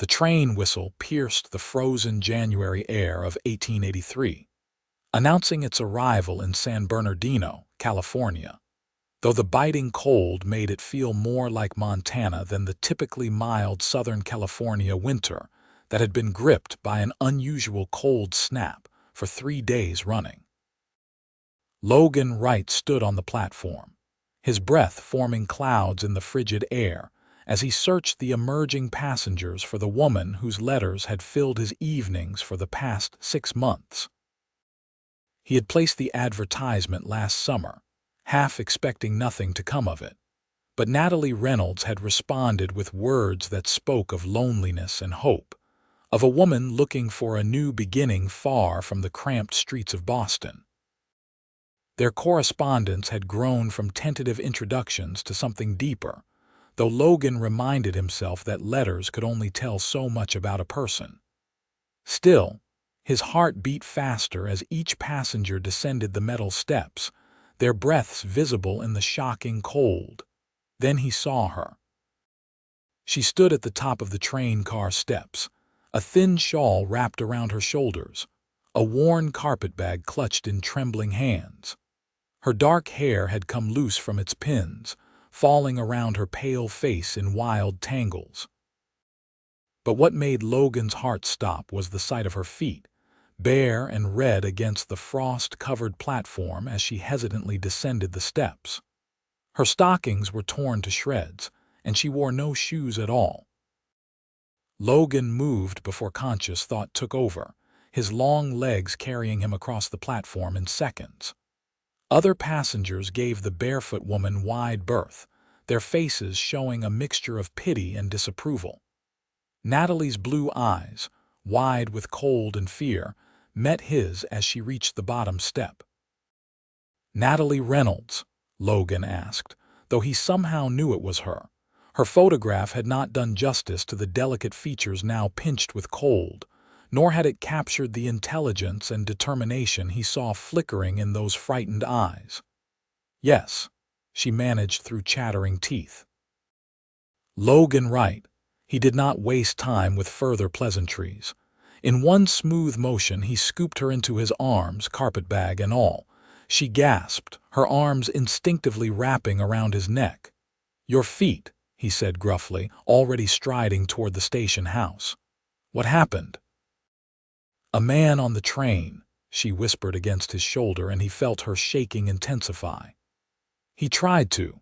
The train whistle pierced the frozen January air of 1883, announcing its arrival in San Bernardino, California, though the biting cold made it feel more like Montana than the typically mild Southern California winter that had been gripped by an unusual cold snap for 3 days running. Logan Wright stood on the platform, his breath forming clouds in the frigid air as he searched the emerging passengers for the woman whose letters had filled his evenings for the past 6 months. He had placed the advertisement last summer, half expecting nothing to come of it, but Natalie Reynolds had responded with words that spoke of loneliness and hope, of a woman looking for a new beginning far from the cramped streets of Boston. Their correspondence had grown from tentative introductions to something deeper, though Logan reminded himself that letters could only tell so much about a person. Still, his heart beat faster as each passenger descended the metal steps, their breaths visible in the shocking cold. Then he saw her. She stood at the top of the train car steps, a thin shawl wrapped around her shoulders, a worn carpetbag clutched in trembling hands. Her dark hair had come loose from its pins, falling around her pale face in wild tangles. But what made Logan's heart stop was the sight of her feet, bare and red against the frost-covered platform as she hesitantly descended the steps. Her stockings were torn to shreds, and she wore no shoes at all. Logan moved before conscious thought took over, his long legs carrying him across the platform in seconds. Other passengers gave the barefoot woman wide berth, their faces showing a mixture of pity and disapproval. Natalie's blue eyes, wide with cold and fear, met his as she reached the bottom step. "Natalie Reynolds?" Logan asked, though he somehow knew it was her. Her photograph had not done justice to the delicate features now pinched with cold, nor had it captured the intelligence and determination he saw flickering in those frightened eyes. "Yes," she managed through chattering teeth. Logan Wright. He did not waste time with further pleasantries. In one smooth motion he scooped her into his arms, carpetbag and all. She gasped, her arms instinctively wrapping around his neck. "Your feet," he said gruffly, already striding toward the station house. "What happened?" "A man on the train," she whispered against his shoulder, and he felt her shaking intensify. "He tried to.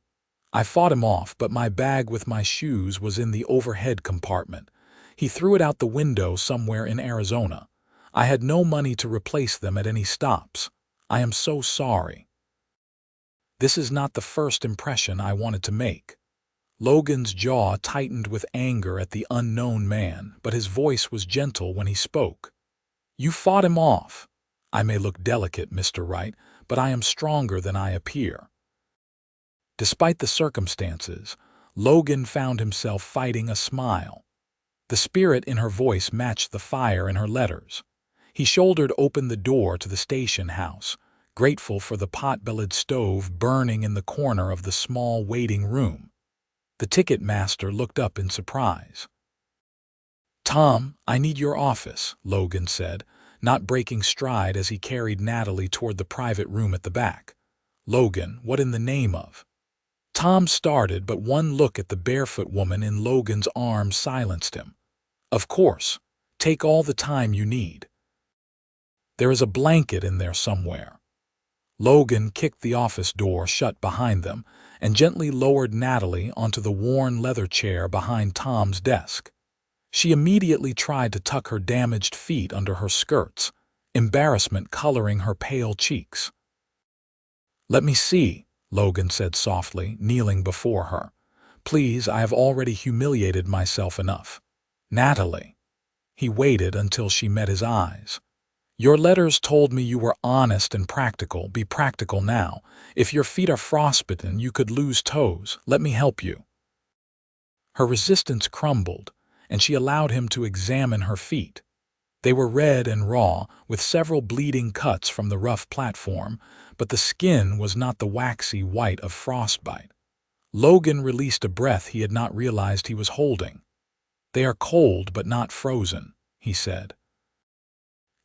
I fought him off, but my bag with my shoes was in the overhead compartment. He threw it out the window somewhere in Arizona. I had no money to replace them at any stops. I am so sorry." This is not the first impression I wanted to make. Logan's jaw tightened with anger at the unknown man, but his voice was gentle when he spoke. "You fought him off. I may look delicate, Mr. Wright, but I am stronger than I appear." Despite the circumstances, Logan found himself fighting a smile. The spirit in her voice matched the fire in her letters. He shouldered open the door to the station house, grateful for the pot-bellied stove burning in the corner of the small waiting room. The ticket master looked up in surprise. "Tom, I need your office," Logan said, not breaking stride as he carried Natalie toward the private room at the back. "Logan, what in the name of—" Tom started, but one look at the barefoot woman in Logan's arms silenced him. "Of course. Take all the time you need. There is a blanket in there somewhere." Logan kicked the office door shut behind them and gently lowered Natalie onto the worn leather chair behind Tom's desk. She immediately tried to tuck her damaged feet under her skirts, embarrassment coloring her pale cheeks. "Let me see," Logan said softly, kneeling before her. "Please, I have already humiliated myself enough." "Natalie." He waited until she met his eyes. "Your letters told me you were honest and practical. Be practical now. If your feet are frostbitten, you could lose toes. Let me help you." Her resistance crumbled, and she allowed him to examine her feet. They were red and raw, with several bleeding cuts from the rough platform, but the skin was not the waxy white of frostbite. Logan released a breath he had not realized he was holding. They are cold but not frozen, he said.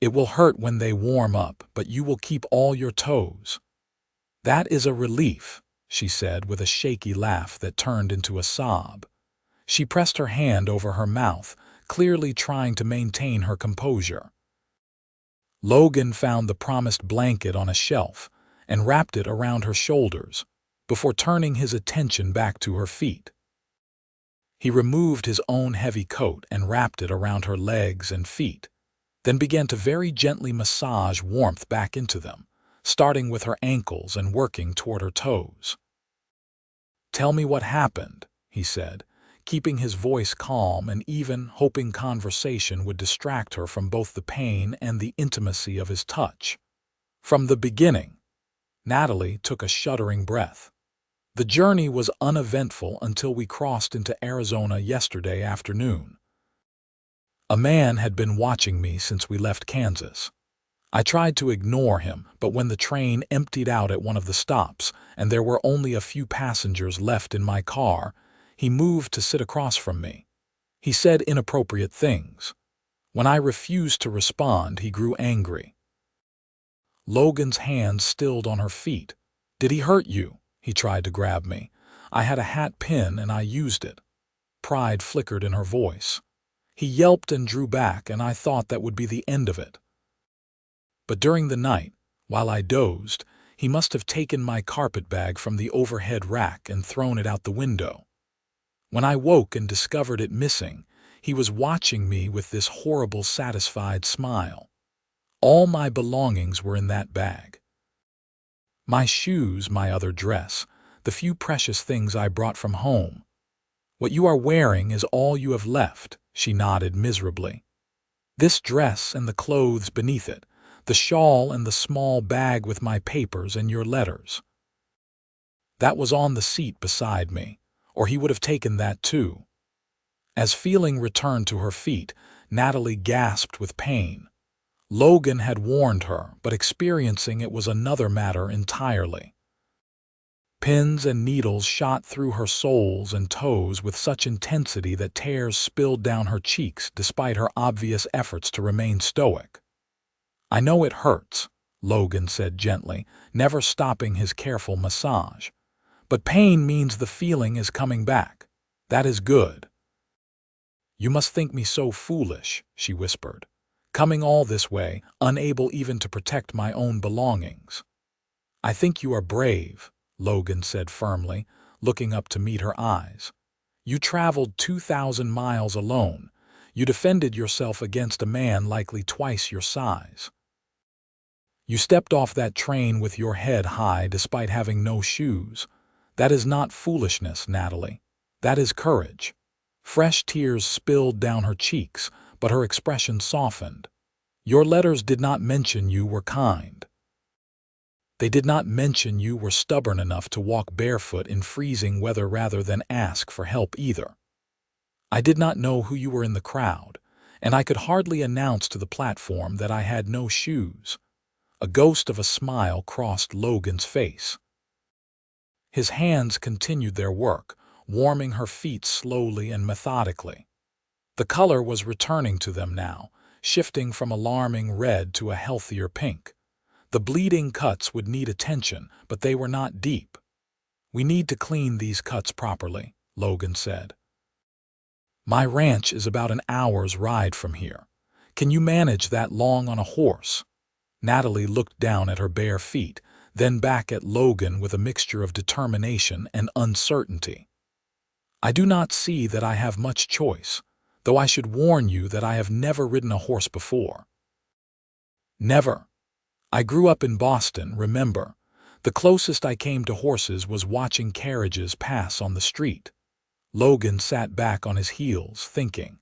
It will hurt when they warm up, but you will keep all your toes. That is a relief, she said with a shaky laugh that turned into a sob. She pressed her hand over her mouth, clearly trying to maintain her composure. Logan found the promised blanket on a shelf and wrapped it around her shoulders before turning his attention back to her feet. He removed his own heavy coat and wrapped it around her legs and feet, then began to very gently massage warmth back into them, starting with her ankles and working toward her toes. "Tell me what happened," he said, keeping his voice calm and even hoping conversation would distract her from both the pain and the intimacy of his touch. From the beginning, Natalie took a shuddering breath. The journey was uneventful until we crossed into Arizona yesterday afternoon. A man had been watching me since we left Kansas. I tried to ignore him, but when the train emptied out at one of the stops and there were only a few passengers left in my car, he moved to sit across from me. He said inappropriate things. When I refused to respond, he grew angry. Logan's hands stilled on her feet. "Did he hurt you?" He tried to grab me. I had a hat pin and I used it. Pride flickered in her voice. He yelped and drew back, and I thought that would be the end of it. But during the night, while I dozed, he must have taken my carpet bag from the overhead rack and thrown it out the window. When I woke and discovered it missing, he was watching me with this horrible, satisfied smile. All my belongings were in that bag. My shoes, my other dress, the few precious things I brought from home. "What you are wearing is all you have left," she nodded miserably. "This dress and the clothes beneath it, the shawl and the small bag with my papers and your letters. That was on the seat beside me, or he would have taken that too." As feeling returned to her feet, Natalie gasped with pain. Logan had warned her, but experiencing it was another matter entirely. Pins and needles shot through her soles and toes with such intensity that tears spilled down her cheeks despite her obvious efforts to remain stoic. "I know it hurts," Logan said gently, never stopping his careful massage. "But pain means the feeling is coming back. That is good." "You must think me so foolish," she whispered. "Coming all this way, unable even to protect my own belongings." "I think you are brave," Logan said firmly, looking up to meet her eyes. "You traveled 2,000 miles alone. You defended yourself against a man likely twice your size. You stepped off that train with your head high despite having no shoes. That is not foolishness, Natalie. That is courage." Fresh tears spilled down her cheeks, but her expression softened. "Your letters did not mention you were kind. They did not mention you were stubborn enough to walk barefoot in freezing weather rather than ask for help either. I did not know who you were in the crowd, and I could hardly announce to the platform that I had no shoes." A ghost of a smile crossed Logan's face. His hands continued their work, warming her feet slowly and methodically. The color was returning to them now, shifting from alarming red to a healthier pink. The bleeding cuts would need attention, but they were not deep. "We need to clean these cuts properly," Logan said. "My ranch is about an hour's ride from here. Can you manage that long on a horse?" Natalie looked down at her bare feet, then back at Logan with a mixture of determination and uncertainty. "I do not see that I have much choice, though I should warn you that I have never ridden a horse before." "Never. I grew up in Boston, remember. The closest I came to horses was watching carriages pass on the street." Logan sat back on his heels, thinking.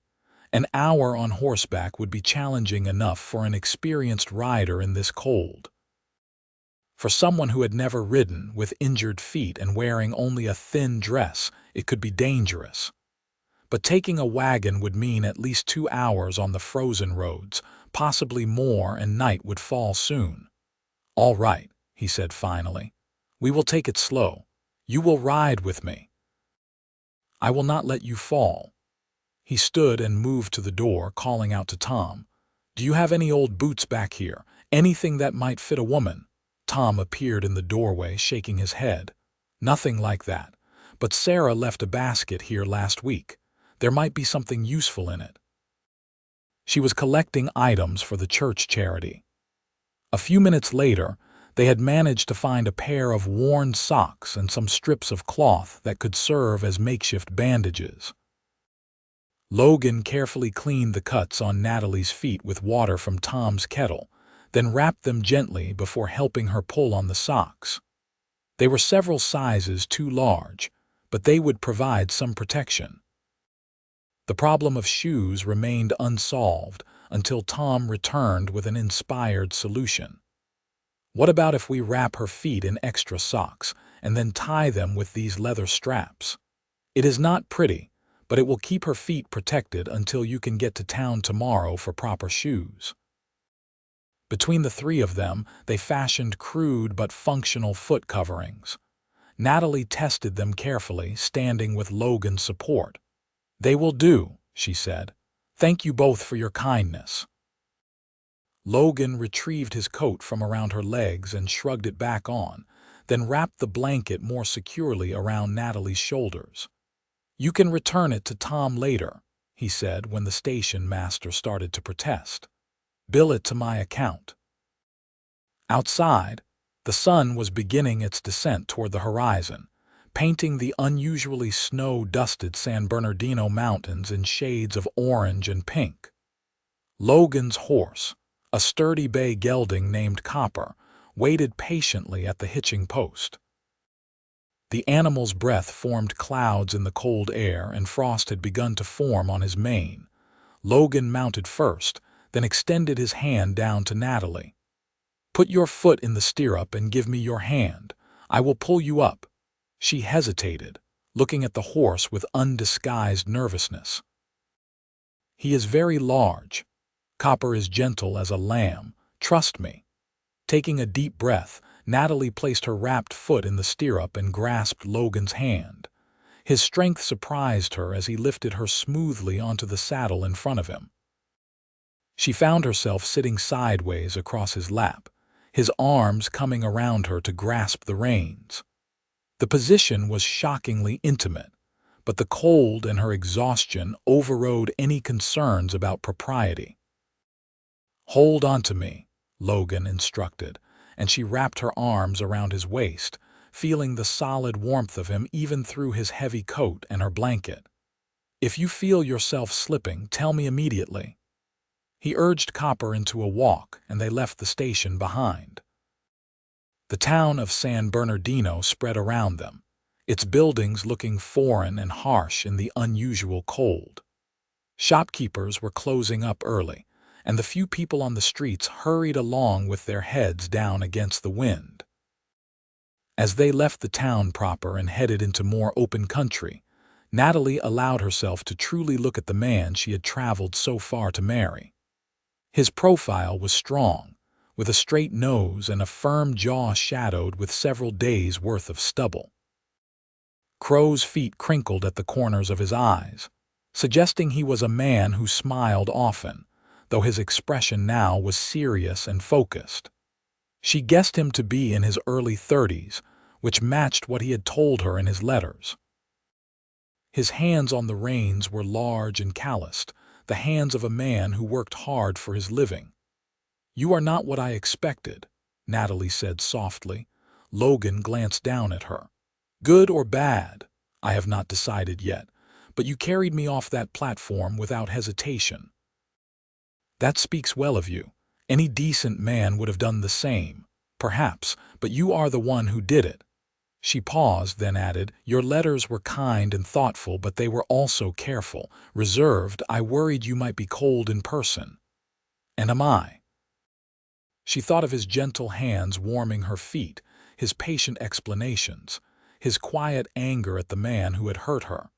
An hour on horseback would be challenging enough for an experienced rider in this cold. For someone who had never ridden, with injured feet and wearing only a thin dress, it could be dangerous. But taking a wagon would mean at least 2 hours on the frozen roads, possibly more, and night would fall soon. "All right," he said finally. "We will take it slow. You will ride with me. I will not let you fall." He stood and moved to the door, calling out to Tom, "Do you have any old boots back here? Anything that might fit a woman?" Tom appeared in the doorway, shaking his head. "Nothing like that. But Sarah left a basket here last week. There might be something useful in it." She was collecting items for the church charity. A few minutes later, they had managed to find a pair of worn socks and some strips of cloth that could serve as makeshift bandages. Logan carefully cleaned the cuts on Natalie's feet with water from Tom's kettle, then wrapped them gently before helping her pull on the socks. They were several sizes too large, but they would provide some protection. The problem of shoes remained unsolved until Tom returned with an inspired solution. "What about if we wrap her feet in extra socks and then tie them with these leather straps? It is not pretty, but it will keep her feet protected until you can get to town tomorrow for proper shoes." Between the three of them, they fashioned crude but functional foot coverings. Natalie tested them carefully, standing with Logan's support. "They will do," she said. "Thank you both for your kindness." Logan retrieved his coat from around her legs and shrugged it back on, then wrapped the blanket more securely around Natalie's shoulders. "You can return it to Tom later," he said when the station master started to protest. "Bill it to my account." Outside, the sun was beginning its descent toward the horizon, painting the unusually snow-dusted San Bernardino mountains in shades of orange and pink. Logan's horse, a sturdy bay gelding named Copper, waited patiently at the hitching post. The animal's breath formed clouds in the cold air, and frost had begun to form on his mane. Logan mounted first, then extended his hand down to Natalie. "Put your foot in the stirrup and give me your hand. I will pull you up." She hesitated, looking at the horse with undisguised nervousness. "He is very large. Copper is gentle as a lamb. Trust me." Taking a deep breath, Natalie placed her wrapped foot in the stirrup and grasped Logan's hand. His strength surprised her as he lifted her smoothly onto the saddle in front of him. She found herself sitting sideways across his lap, his arms coming around her to grasp the reins. The position was shockingly intimate, but the cold and her exhaustion overrode any concerns about propriety. "Hold on to me," Logan instructed, and she wrapped her arms around his waist, feeling the solid warmth of him even through his heavy coat and her blanket. "If you feel yourself slipping, tell me immediately." He urged Copper into a walk, and they left the station behind. The town of San Bernardino spread around them, its buildings looking foreign and harsh in the unusual cold. Shopkeepers were closing up early, and the few people on the streets hurried along with their heads down against the wind. As they left the town proper and headed into more open country, Natalie allowed herself to truly look at the man she had traveled so far to marry. His profile was strong, with a straight nose and a firm jaw shadowed with several days' worth of stubble. Crow's feet crinkled at the corners of his eyes, suggesting he was a man who smiled often, though his expression now was serious and focused. She guessed him to be in his early 30s, which matched what he had told her in his letters. His hands on the reins were large and calloused, the hands of a man who worked hard for his living. "You are not what I expected," Natalie said softly. Logan glanced down at her. "Good or bad? I have not decided yet, but you carried me off that platform without hesitation." "That speaks well of you. Any decent man would have done the same, perhaps, but you are the one who did it." She paused, then added, "Your letters were kind and thoughtful, but they were also careful, reserved. I worried you might be cold in person." "And am I?" She thought of his gentle hands warming her feet, his patient explanations, his quiet anger at the man who had hurt her.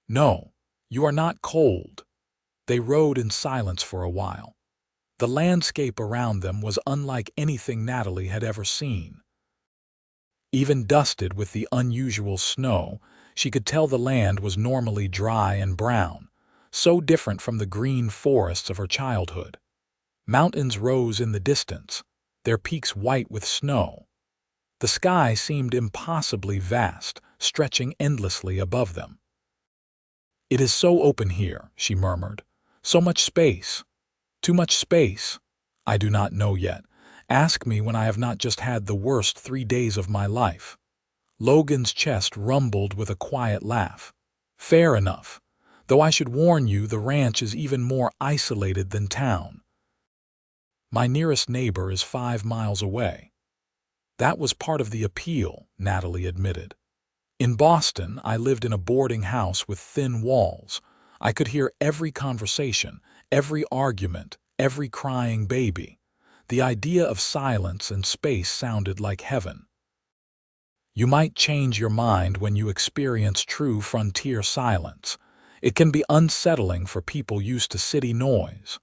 "No, you are not cold." They rode in silence for a while. The landscape around them was unlike anything Natalie had ever seen. Even dusted with the unusual snow, she could tell the land was normally dry and brown, so different from the green forests of her childhood. Mountains rose in the distance, their peaks white with snow. The sky seemed impossibly vast, stretching endlessly above them. "It is so open here," she murmured. "So much space. Too much space. I do not know yet. Ask me when I have not just had the worst 3 days of my life." Logan's chest rumbled with a quiet laugh. "Fair enough. Though I should warn you, the ranch is even more isolated than town. My nearest neighbor is 5 miles away." That was part of the appeal, Natalie admitted. "In Boston, I lived in a boarding house with thin walls. I could hear every conversation, every argument, every crying baby. The idea of silence and space sounded like heaven." You might change your mind when you experience true frontier silence. It can be unsettling for people used to city noise.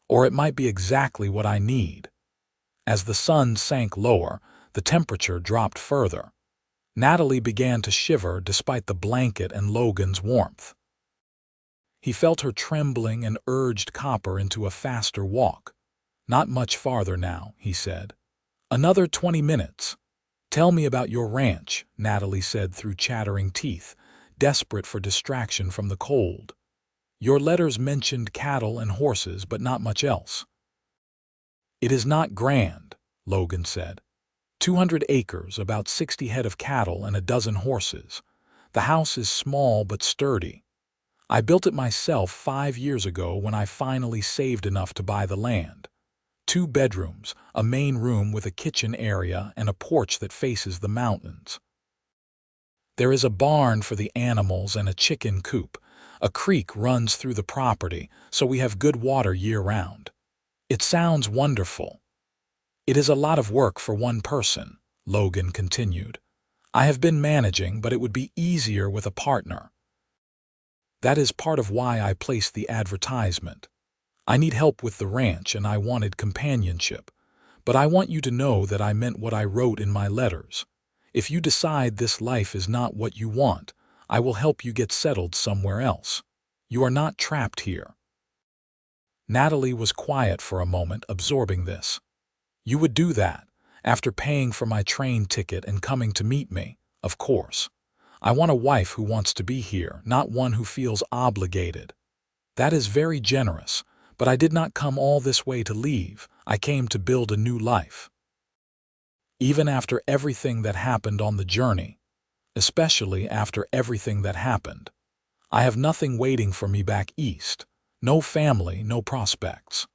Or it might be exactly what I need. As the sun sank lower, the temperature dropped further. Natalie began to shiver despite the blanket and Logan's warmth. He felt her trembling and urged Copper into a faster walk. "Not much farther now," he said. "Another 20 minutes. "Tell me about your ranch," Natalie said through chattering teeth, desperate for distraction from the cold. "Your letters mentioned cattle and horses, but not much else." "It is not grand," Logan said. 200 acres, about 60 head of cattle and a dozen horses. The house is small but sturdy. I built it myself 5 years ago when I finally saved enough to buy the land. 2 bedrooms, a main room with a kitchen area and a porch that faces the mountains. There is a barn for the animals and a chicken coop. A creek runs through the property, so we have good water year-round. It sounds wonderful. "It is a lot of work for one person," Logan continued. "I have been managing, but it would be easier with a partner. That is part of why I placed the advertisement. I need help with the ranch and I wanted companionship. But I want you to know that I meant what I wrote in my letters. If you decide this life is not what you want, I will help you get settled somewhere else. You are not trapped here." Natalie was quiet for a moment, absorbing this. "You would do that, after paying for my train ticket and coming to meet me, of course. I want a wife who wants to be here, not one who feels obligated. That is very generous, but I did not come all this way to leave. I came to build a new life. Even after everything that happened on the journey, especially after everything that happened, I have nothing waiting for me back east. No family, no prospects.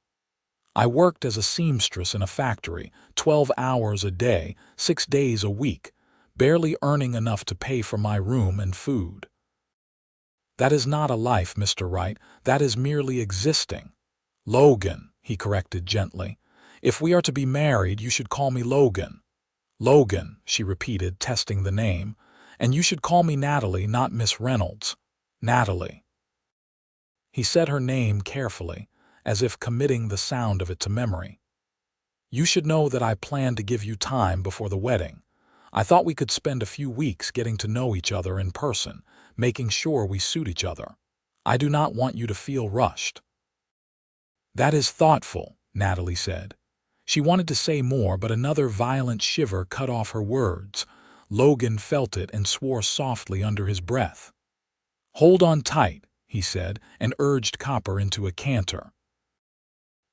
I worked as a seamstress in a factory, 12 hours a day, 6 days a week, barely earning enough to pay for my room and food. That is not a life, Mr. Wright. That is merely existing." "Logan," he corrected gently. "If we are to be married, you should call me Logan." "Logan," she repeated, testing the name. "And you should call me Natalie, not Miss Reynolds. Natalie." He said her name carefully, as if committing the sound of it to memory. "You should know that I plan to give you time before the wedding. I thought we could spend a few weeks getting to know each other in person, making sure we suit each other. I do not want you to feel rushed." "That is thoughtful," Natalie said. She wanted to say more, but another violent shiver cut off her words. Logan felt it and swore softly under his breath. "Hold on tight," he said, and urged Copper into a canter.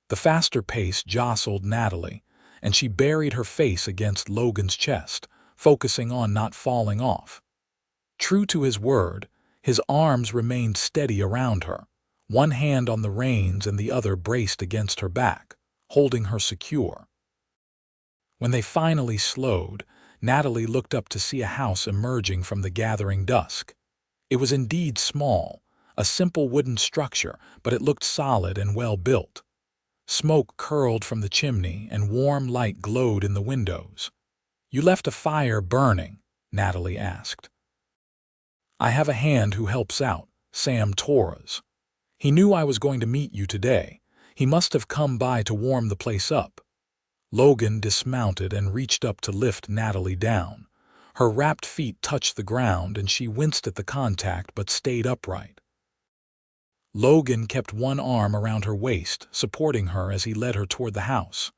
The faster pace jostled Natalie, and she buried her face against Logan's chest, focusing on not falling off. True to his word, his arms remained steady around her, one hand on the reins and the other braced against her back, holding her secure. When they finally slowed, Natalie looked up to see a house emerging from the gathering dusk. It was indeed small, a simple wooden structure, but it looked solid and well built. Smoke curled from the chimney and warm light glowed in the windows. "You left a fire burning?" Natalie asked. "I have a hand who helps out, Sam Torres. He knew I was going to meet you today. He must have come by to warm the place up." Logan dismounted and reached up to lift Natalie down. Her wrapped feet touched the ground and she winced at the contact but stayed upright. Logan kept one arm around her waist, supporting her as he led her toward the house.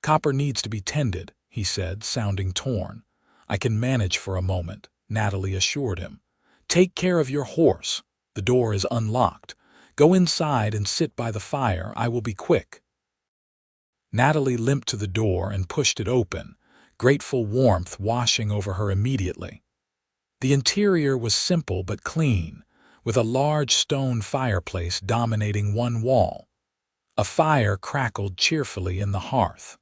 "Copper needs to be tended," he said, sounding torn. "I can manage for a moment," Natalie assured him. "Take care of your horse. The door is unlocked. Go inside and sit by the fire. I will be quick." Natalie limped to the door and pushed it open, grateful warmth washing over her immediately. The interior was simple but clean, with a large stone fireplace dominating one wall. A fire crackled cheerfully in the hearth.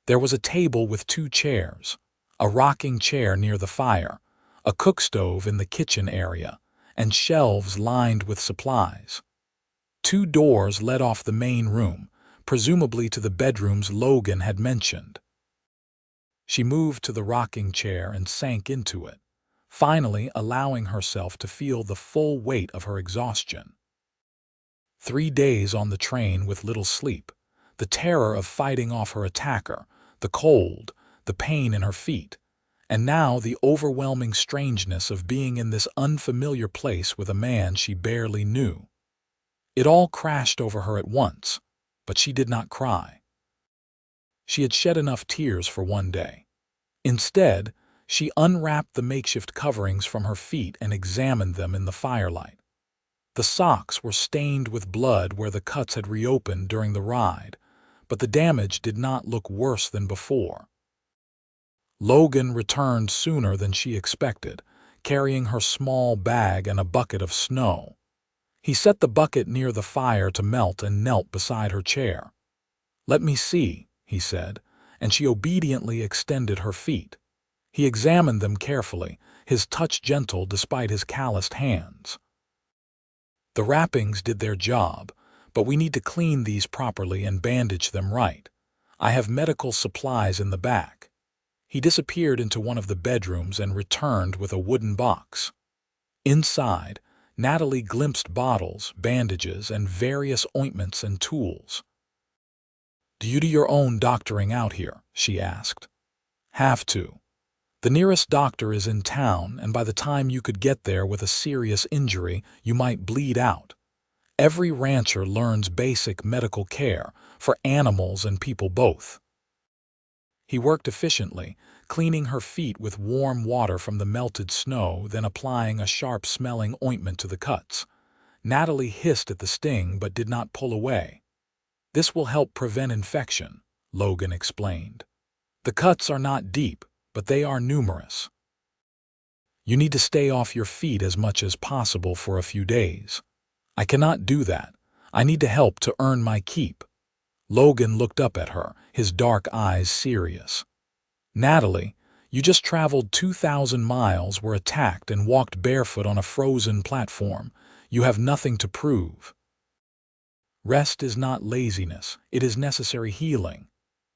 There was a table with 2 chairs, a rocking chair near the fire, a cook stove in the kitchen area, and shelves lined with supplies. 2 doors led off the main room, presumably to the bedrooms Logan had mentioned. She moved to the rocking chair and sank into it, finally allowing herself to feel the full weight of her exhaustion. 3 days on the train with little sleep, the terror of fighting off her attacker, the cold, the pain in her feet, and now the overwhelming strangeness of being in this unfamiliar place with a man she barely knew. It all crashed over her at once, but she did not cry. She had shed enough tears for one day. Instead, she unwrapped the makeshift coverings from her feet and examined them in the firelight. The socks were stained with blood where the cuts had reopened during the ride, but the damage did not look worse than before. Logan returned sooner than she expected, carrying her small bag and a bucket of snow. He set the bucket near the fire to melt and knelt beside her chair. "Let me see," he said, and she obediently extended her feet. He examined them carefully, his touch gentle despite his calloused hands. "The wrappings did their job, but we need to clean these properly and bandage them right. I have medical supplies in the back." He disappeared into one of the bedrooms and returned with a wooden box. Inside, Natalie glimpsed bottles, bandages, and various ointments and tools. "Do you do your own doctoring out here?" she asked. "Have to. The nearest doctor is in town, and by the time you could get there with a serious injury, you might bleed out. Every rancher learns basic medical care, for animals and people both." He worked efficiently, cleaning her feet with warm water from the melted snow, then applying a sharp-smelling ointment to the cuts. Natalie hissed at the sting but did not pull away. "This will help prevent infection," Logan explained. "The cuts are not deep, but they are numerous. You need to stay off your feet as much as possible for a few days." "I cannot do that. I need to help to earn my keep." Logan looked up at her, his dark eyes serious. "Natalie, you just traveled 2,000 miles, were attacked, and walked barefoot on a frozen platform. You have nothing to prove. Rest is not laziness, it is necessary healing.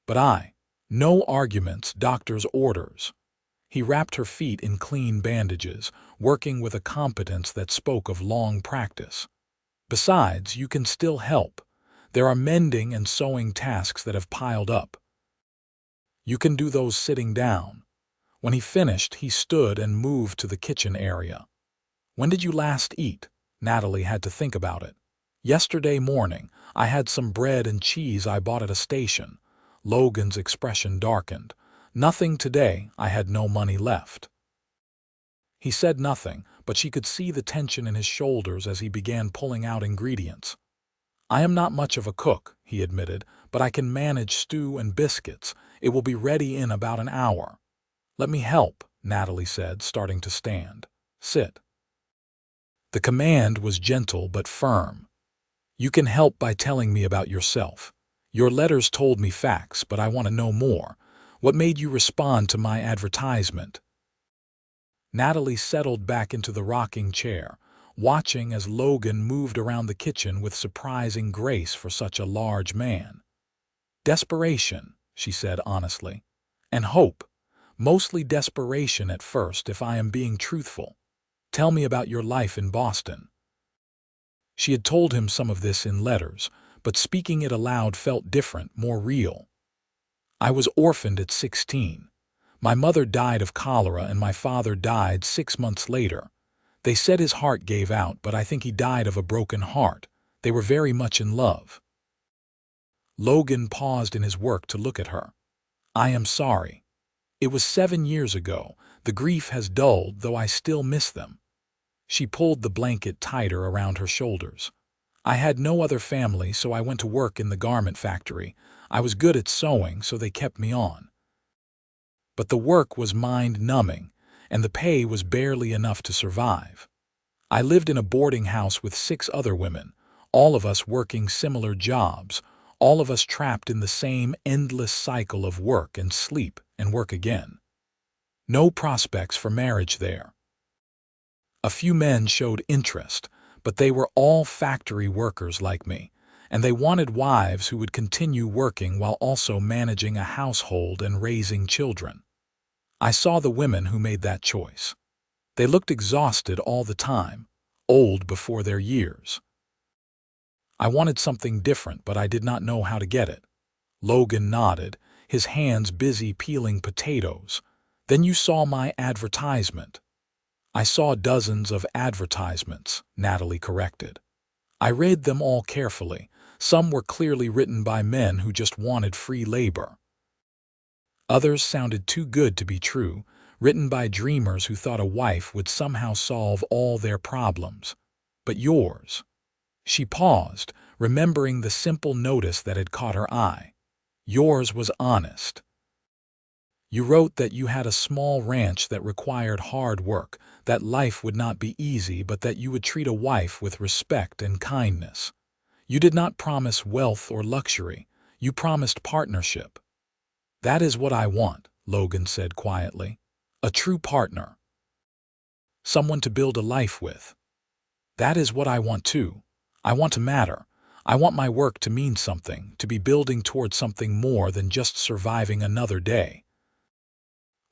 But no arguments, doctor's orders." He wrapped her feet in clean bandages, working with a competence that spoke of long practice. "Besides, you can still help. There are mending and sewing tasks that have piled up. You can do those sitting down." When he finished, he stood and moved to the kitchen area. "When did you last eat?" Natalie had to think about it. "Yesterday morning. I had some bread and cheese I bought at a station." Logan's expression darkened. "Nothing today. I had no money left." He said nothing, but she could see the tension in his shoulders as he began pulling out ingredients. "I am not much of a cook," he admitted, "but I can manage stew and biscuits. It will be ready in about an hour." "Let me help," Natalie said, starting to stand. "Sit." The command was gentle but firm. "You can help by telling me about yourself. Your letters told me facts, but I want to know more. What made you respond to my advertisement?" Natalie settled back into the rocking chair, watching as Logan moved around the kitchen with surprising grace for such a large man. "Desperation," she said honestly, "and hope. Mostly desperation at first, if I am being truthful. Tell me about your life in Boston." She had told him some of this in letters, but speaking it aloud felt different, more real. "I was orphaned at 16. My mother died of cholera and my father died 6 months later. They said his heart gave out, but I think he died of a broken heart. They were very much in love. Logan paused in his work to look at her. I am sorry. It was 7 years ago. The grief has dulled, though I still miss them. She pulled the blanket tighter around her shoulders. I had no other family, so I went to work in the garment factory. I was good at sewing, so they kept me on. But the work was mind-numbing, and the pay was barely enough to survive. I lived in a boarding house with 6 other women, all of us working similar jobs, all of us trapped in the same endless cycle of work and sleep and work again. No prospects for marriage there. A few men showed interest, but they were all factory workers like me, and they wanted wives who would continue working while also managing a household and raising children. I saw the women who made that choice. They looked exhausted all the time, old before their years. I wanted something different, but I did not know how to get it. Logan nodded, his hands busy peeling potatoes. Then you saw my advertisement. I saw dozens of advertisements, Natalie corrected. I read them all carefully. Some were clearly written by men who just wanted free labor. Others sounded too good to be true, written by dreamers who thought a wife would somehow solve all their problems. But yours. She paused, remembering the simple notice that had caught her eye. Yours was honest. You wrote that you had a small ranch that required hard work, that life would not be easy, but that you would treat a wife with respect and kindness. You did not promise wealth or luxury. You promised partnership. That is what I want, Logan said quietly. A true partner. Someone to build a life with. That is what I want too. I want to matter. I want my work to mean something, to be building towards something more than just surviving another day.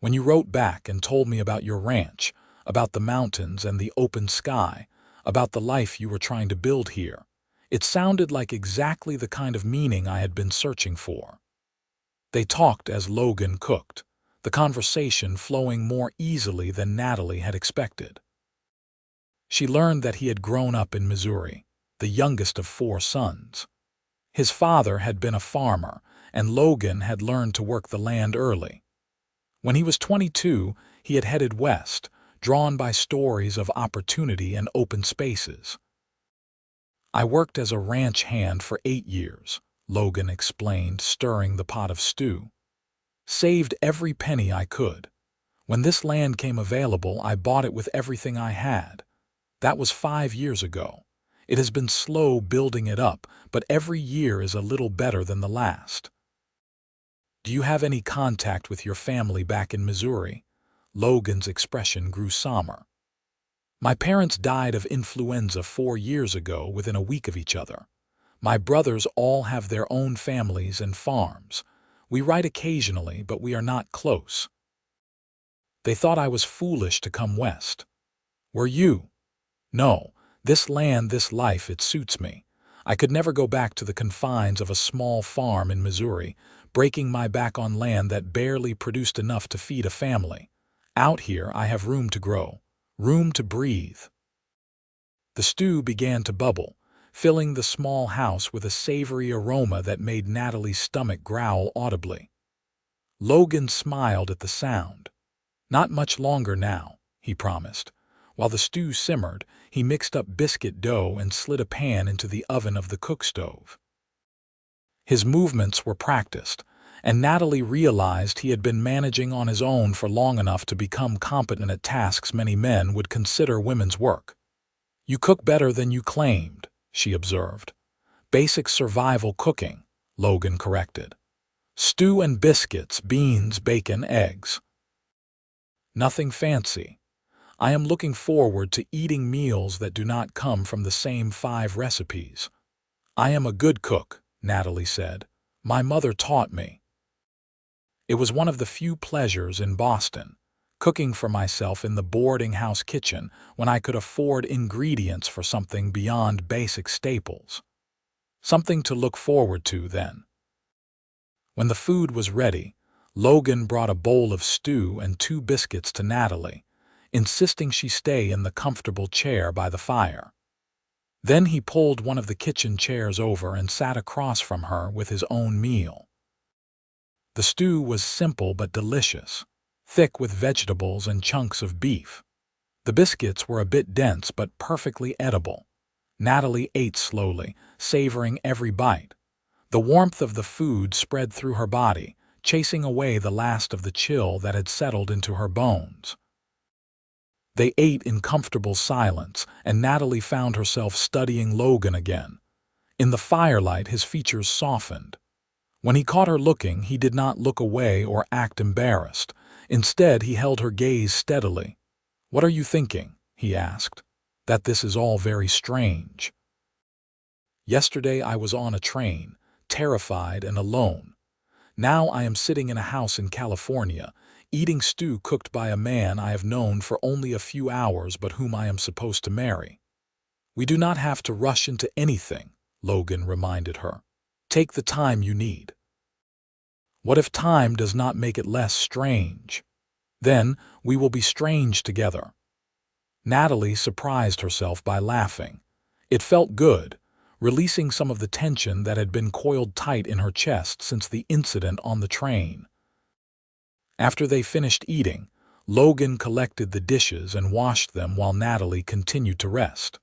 When you wrote back and told me about your ranch, about the mountains and the open sky, about the life you were trying to build here, it sounded like exactly the kind of meaning I had been searching for. They talked as Logan cooked, the conversation flowing more easily than Natalie had expected. She learned that he had grown up in Missouri, the youngest of 4 sons. His father had been a farmer, and Logan had learned to work the land early. When he was 22, he had headed west, drawn by stories of opportunity and open spaces. I worked as a ranch hand for 8 years, Logan explained, stirring the pot of stew. Saved every penny I could. When this land came available, I bought it with everything I had. That was 5 years ago. It has been slow building it up, but every year is a little better than the last. Do you have any contact with your family back in Missouri? Logan's expression grew somber. My parents died of influenza 4 years ago within a week of each other. My brothers all have their own families and farms. We write occasionally, but we are not close. They thought I was foolish to come west. Were you? No, this land, this life, it suits me. I could never go back to the confines of a small farm in Missouri, breaking my back on land that barely produced enough to feed a family. Out here, I have room to grow, room to breathe. The stew began to bubble, filling the small house with a savory aroma that made Natalie's stomach growl audibly. Logan smiled at the sound. Not much longer now, he promised. While the stew simmered, he mixed up biscuit dough and slid a pan into the oven of the cook stove. His movements were practiced, and Natalie realized he had been managing on his own for long enough to become competent at tasks many men would consider women's work. You cook better than you claimed, she observed. Basic survival cooking, Logan corrected. Stew and biscuits, beans, bacon, eggs. Nothing fancy. I am looking forward to eating meals that do not come from the same 5 recipes. I am a good cook, Natalie said. My mother taught me. It was one of the few pleasures in Boston, cooking for myself in the boarding house kitchen when I could afford ingredients for something beyond basic staples. Something to look forward to then. When the food was ready, Logan brought a bowl of stew and 2 biscuits to Natalie. insisting she stay in the comfortable chair by the fire. Then he pulled one of the kitchen chairs over and sat across from her with his own meal. The stew was simple but delicious, thick with vegetables and chunks of beef. The biscuits were a bit dense but perfectly edible. Natalie ate slowly, savoring every bite. The warmth of the food spread through her body, chasing away the last of the chill that had settled into her bones. They ate in comfortable silence, and Natalie found herself studying Logan again. In the firelight, his features softened. When he caught her looking, he did not look away or act embarrassed. Instead, he held her gaze steadily. "What are you thinking?" he asked. "That this is all very strange. Yesterday I was on a train, terrified and alone. Now I am sitting in a house in California, eating stew cooked by a man I have known for only a few hours but whom I am supposed to marry." "We do not have to rush into anything," Logan reminded her. "Take the time you need." "What if time does not make it less strange? Then we will be strange together." Natalie surprised herself by laughing. It felt good, releasing some of the tension that had been coiled tight in her chest since the incident on the train. After they finished eating, Logan collected the dishes and washed them while Natalie continued to rest.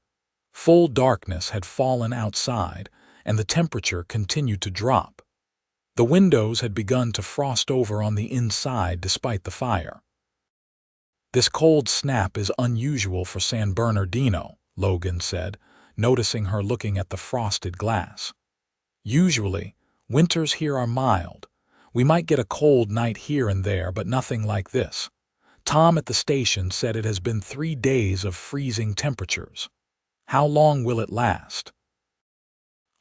Full darkness had fallen outside, and the temperature continued to drop. The windows had begun to frost over on the inside despite the fire. "This cold snap is unusual for San Bernardino," Logan said, noticing her looking at the frosted glass. "Usually, winters here are mild. We might get a cold night here and there, but nothing like this. Tom at the station said it has been 3 days of freezing temperatures. How long will it last?"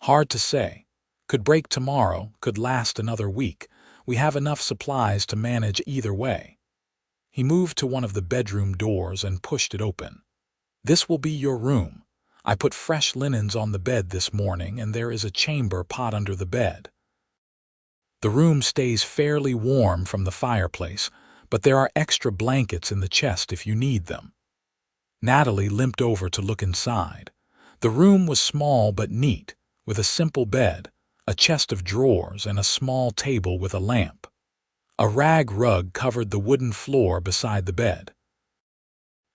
"Hard to say. Could break tomorrow, could last another week. We have enough supplies to manage either way." He moved to one of the bedroom doors and pushed it open. "This will be your room. I put fresh linens on the bed this morning, and there is a chamber pot under the bed. The room stays fairly warm from the fireplace, but there are extra blankets in the chest if you need them." Natalie limped over to look inside. The room was small but neat, with a simple bed, a chest of drawers, and a small table with a lamp. A rag rug covered the wooden floor beside the bed.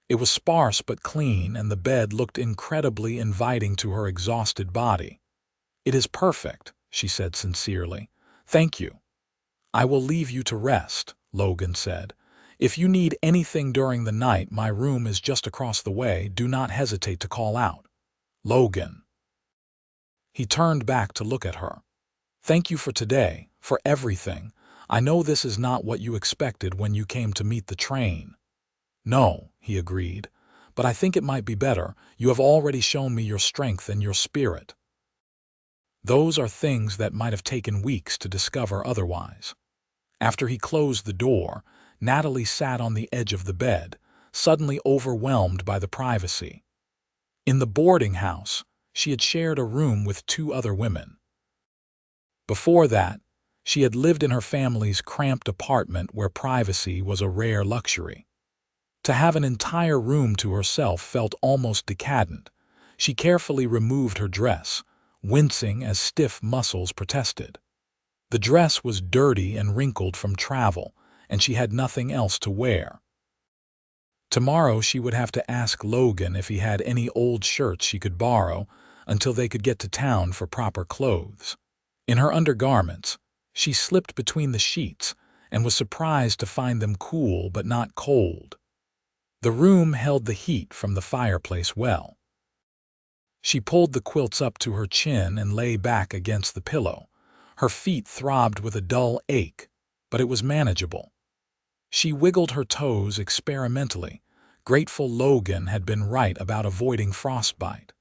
It was sparse but clean, and the bed looked incredibly inviting to her exhausted body. "It is perfect," she said sincerely. "Thank you." "I will leave you to rest," Logan said. "If you need anything during the night, my room is just across the way. Do not hesitate to call out." "Logan." He turned back to look at her. "Thank you for today, for everything. I know this is not what you expected when you came to meet the train." "No," he agreed, "but I think it might be better. You have already shown me your strength and your spirit." Those are things that might have taken weeks to discover otherwise. After he closed the door, Natalie sat on the edge of the bed, suddenly overwhelmed by the privacy. In the boarding house, she had shared a room with 2 other women. Before that, she had lived in her family's cramped apartment where privacy was a rare luxury. To have an entire room to herself felt almost decadent. She carefully removed her dress, wincing as stiff muscles protested. The dress was dirty and wrinkled from travel, and she had nothing else to wear. Tomorrow she would have to ask Logan if he had any old shirts she could borrow until they could get to town for proper clothes. In her undergarments, she slipped between the sheets and was surprised to find them cool but not cold. The room held the heat from the fireplace well. She pulled the quilts up to her chin and lay back against the pillow. Her feet throbbed with a dull ache, but it was manageable. She wiggled her toes experimentally, grateful Logan had been right about avoiding frostbite.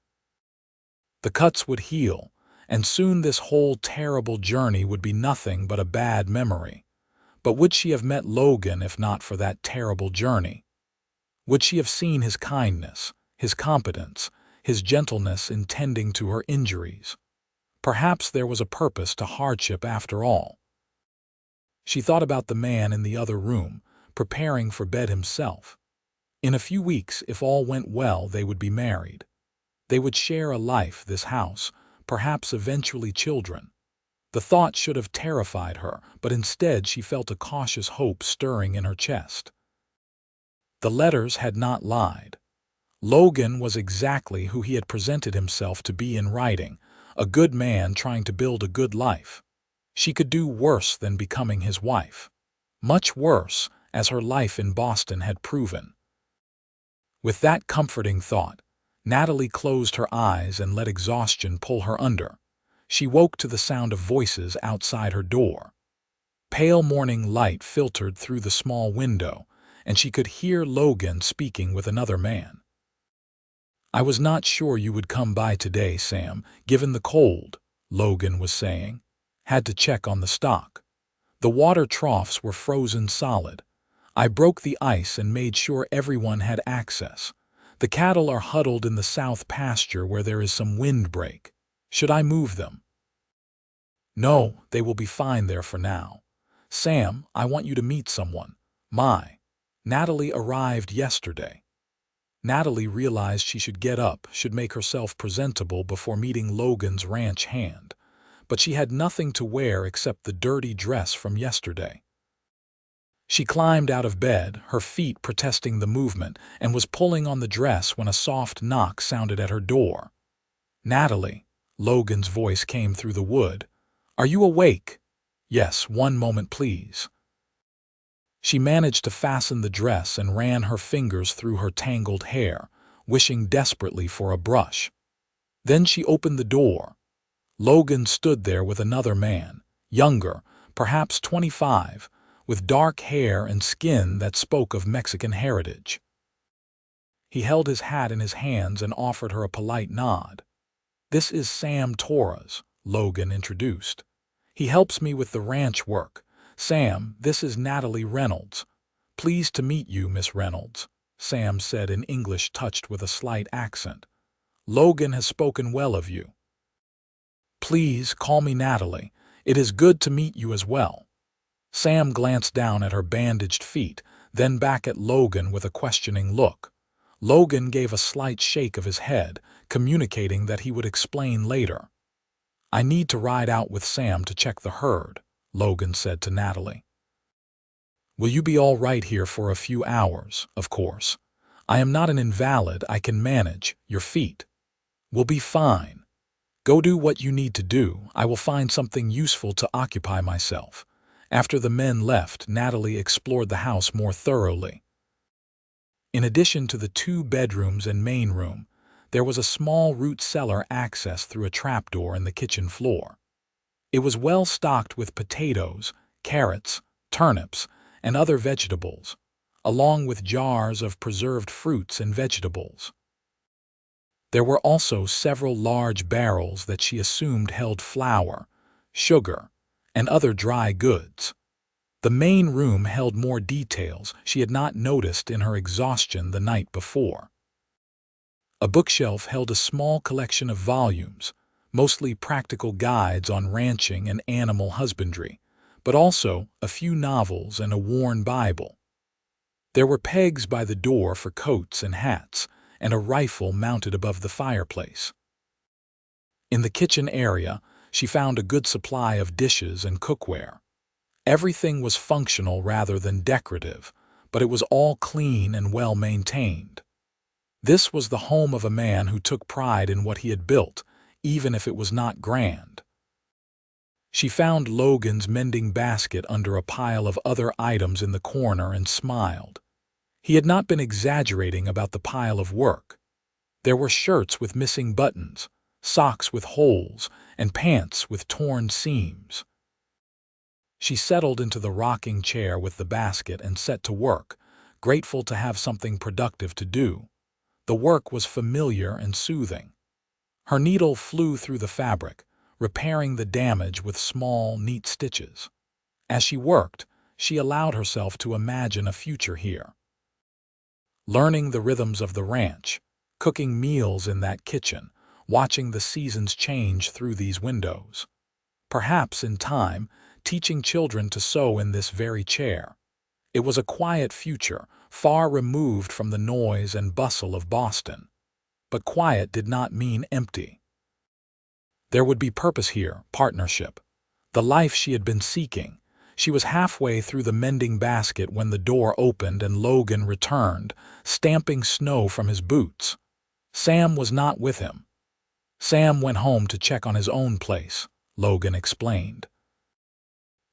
The cuts would heal, and soon this whole terrible journey would be nothing but a bad memory. But would she have met Logan if not for that terrible journey? Would she have seen his kindness, his competence, his gentleness in tending to her injuries? Perhaps there was a purpose to hardship after all. She thought about the man in the other room, preparing for bed himself. In a few weeks, if all went well, they would be married. They would share a life, this house, perhaps eventually children. The thought should have terrified her, but instead she felt a cautious hope stirring in her chest. The letters had not lied. Logan was exactly who he had presented himself to be in writing, a good man trying to build a good life. She could do worse than becoming his wife. Much worse, as her life in Boston had proven. With that comforting thought, Natalie closed her eyes and let exhaustion pull her under. She woke to the sound of voices outside her door. Pale morning light filtered through the small window, and she could hear Logan speaking with another man. "I was not sure you would come by today, Sam, given the cold," Logan was saying. "Had to check on the stock. The water troughs were frozen solid. I broke the ice and made sure everyone had access. The cattle are huddled in the south pasture where there is some windbreak. Should I move them?" "No, they will be fine there for now. Sam, I want you to meet someone. Natalie arrived yesterday." Natalie realized she should get up, should make herself presentable before meeting Logan's ranch hand. But she had nothing to wear except the dirty dress from yesterday. She climbed out of bed, her feet protesting the movement, and was pulling on the dress when a soft knock sounded at her door. "Natalie," Logan's voice came through the wood. "Are you awake?" "Yes, one moment, please." She managed to fasten the dress and ran her fingers through her tangled hair, wishing desperately for a brush. Then she opened the door. Logan stood there with another man, younger, perhaps 25, with dark hair and skin that spoke of Mexican heritage. He held his hat in his hands and offered her a polite nod. "This is Sam Torres," Logan introduced. "He helps me with the ranch work. Sam, this is Natalie Reynolds." "Pleased to meet you, Miss Reynolds," Sam said in English touched with a slight accent. "Logan has spoken well of you." "Please call me Natalie. It is good to meet you as well." Sam glanced down at her bandaged feet, then back at Logan with a questioning look. Logan gave a slight shake of his head, communicating that he would explain later. "I need to ride out with Sam to check the herd," Logan said to Natalie. "Will you be all right here for a few hours?" "Of course. I am not an invalid. I can manage. Your feet." "Will be fine. Go do what you need to do. I will find something useful to occupy myself." After the men left, Natalie explored the house more thoroughly. In addition to the 2 bedrooms and main room, there was a small root cellar access through a trapdoor in the kitchen floor. It was well stocked with potatoes, carrots, turnips, and other vegetables, along with jars of preserved fruits and vegetables. There were also several large barrels that she assumed held flour, sugar, and other dry goods. The main room held more details she had not noticed in her exhaustion the night before. A bookshelf held a small collection of volumes, mostly practical guides on ranching and animal husbandry, but also a few novels and a worn Bible. There were pegs by the door for coats and hats, and a rifle mounted above the fireplace. In the kitchen area, she found a good supply of dishes and cookware. Everything was functional rather than decorative, but it was all clean and well maintained. This was the home of a man who took pride in what he had built, even if it was not grand. She found Logan's mending basket under a pile of other items in the corner and smiled. He had not been exaggerating about the pile of work. There were shirts with missing buttons, socks with holes, and pants with torn seams. She settled into the rocking chair with the basket and set to work, grateful to have something productive to do. The work was familiar and soothing. Her needle flew through the fabric, repairing the damage with small, neat stitches. As she worked, she allowed herself to imagine a future here. Learning the rhythms of the ranch, cooking meals in that kitchen, watching the seasons change through these windows. Perhaps, in time, teaching children to sew in this very chair. It was a quiet future, far removed from the noise and bustle of Boston. But quiet did not mean empty. There would be purpose here, partnership. The life she had been seeking. She was halfway through the mending basket when the door opened and Logan returned, stamping snow from his boots. Sam was not with him. Sam went home to check on his own place, Logan explained.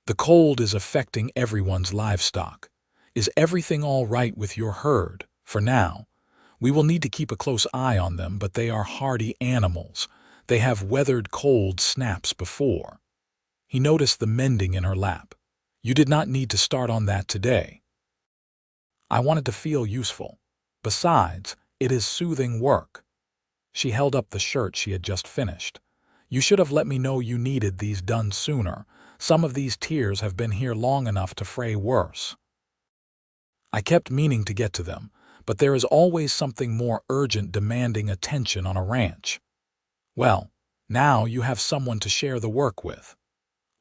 The cold is affecting everyone's livestock. Is everything all right with your herd? For now, we will need to keep a close eye on them, but they are hardy animals. They have weathered cold snaps before. He noticed the mending in her lap. You did not need to start on that today. I wanted to feel useful. Besides, it is soothing work. She held up the shirt she had just finished. You should have let me know you needed these done sooner. Some of these tears have been here long enough to fray worse. I kept meaning to get to them, but there is always something more urgent demanding attention on a ranch. Well, now you have someone to share the work with.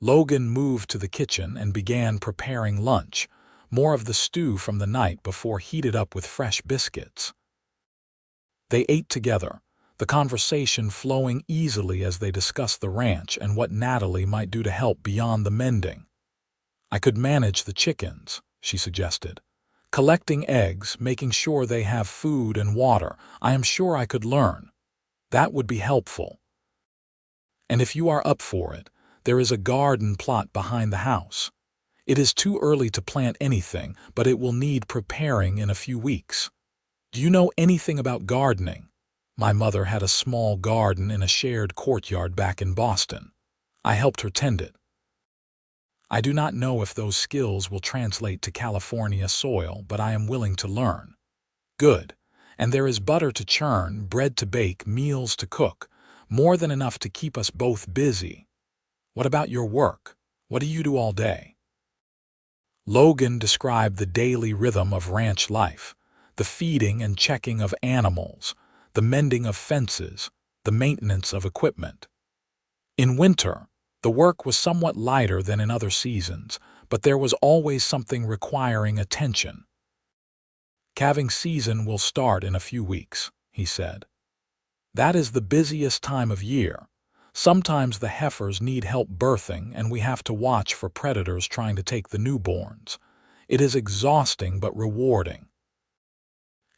Logan moved to the kitchen and began preparing lunch, more of the stew from the night before heated up with fresh biscuits. They ate together, the conversation flowing easily as they discussed the ranch and what Natalie might do to help beyond the mending. I could manage the chickens, she suggested. Collecting eggs, making sure they have food and water. I am sure I could learn. That would be helpful. And if you are up for it, there is a garden plot behind the house. It is too early to plant anything, but it will need preparing in a few weeks. Do you know anything about gardening? My mother had a small garden in a shared courtyard back in Boston. I helped her tend it. I do not know if those skills will translate to California soil, but I am willing to learn. Good. And there is butter to churn, bread to bake, meals to cook, more than enough to keep us both busy. What about your work? What do you do all day? Logan described the daily rhythm of ranch life, the feeding and checking of animals, the mending of fences, the maintenance of equipment. In winter, the work was somewhat lighter than in other seasons, but there was always something requiring attention. Calving season will start in a few weeks, he said. That is the busiest time of year. Sometimes the heifers need help birthing and we have to watch for predators trying to take the newborns. It is exhausting but rewarding.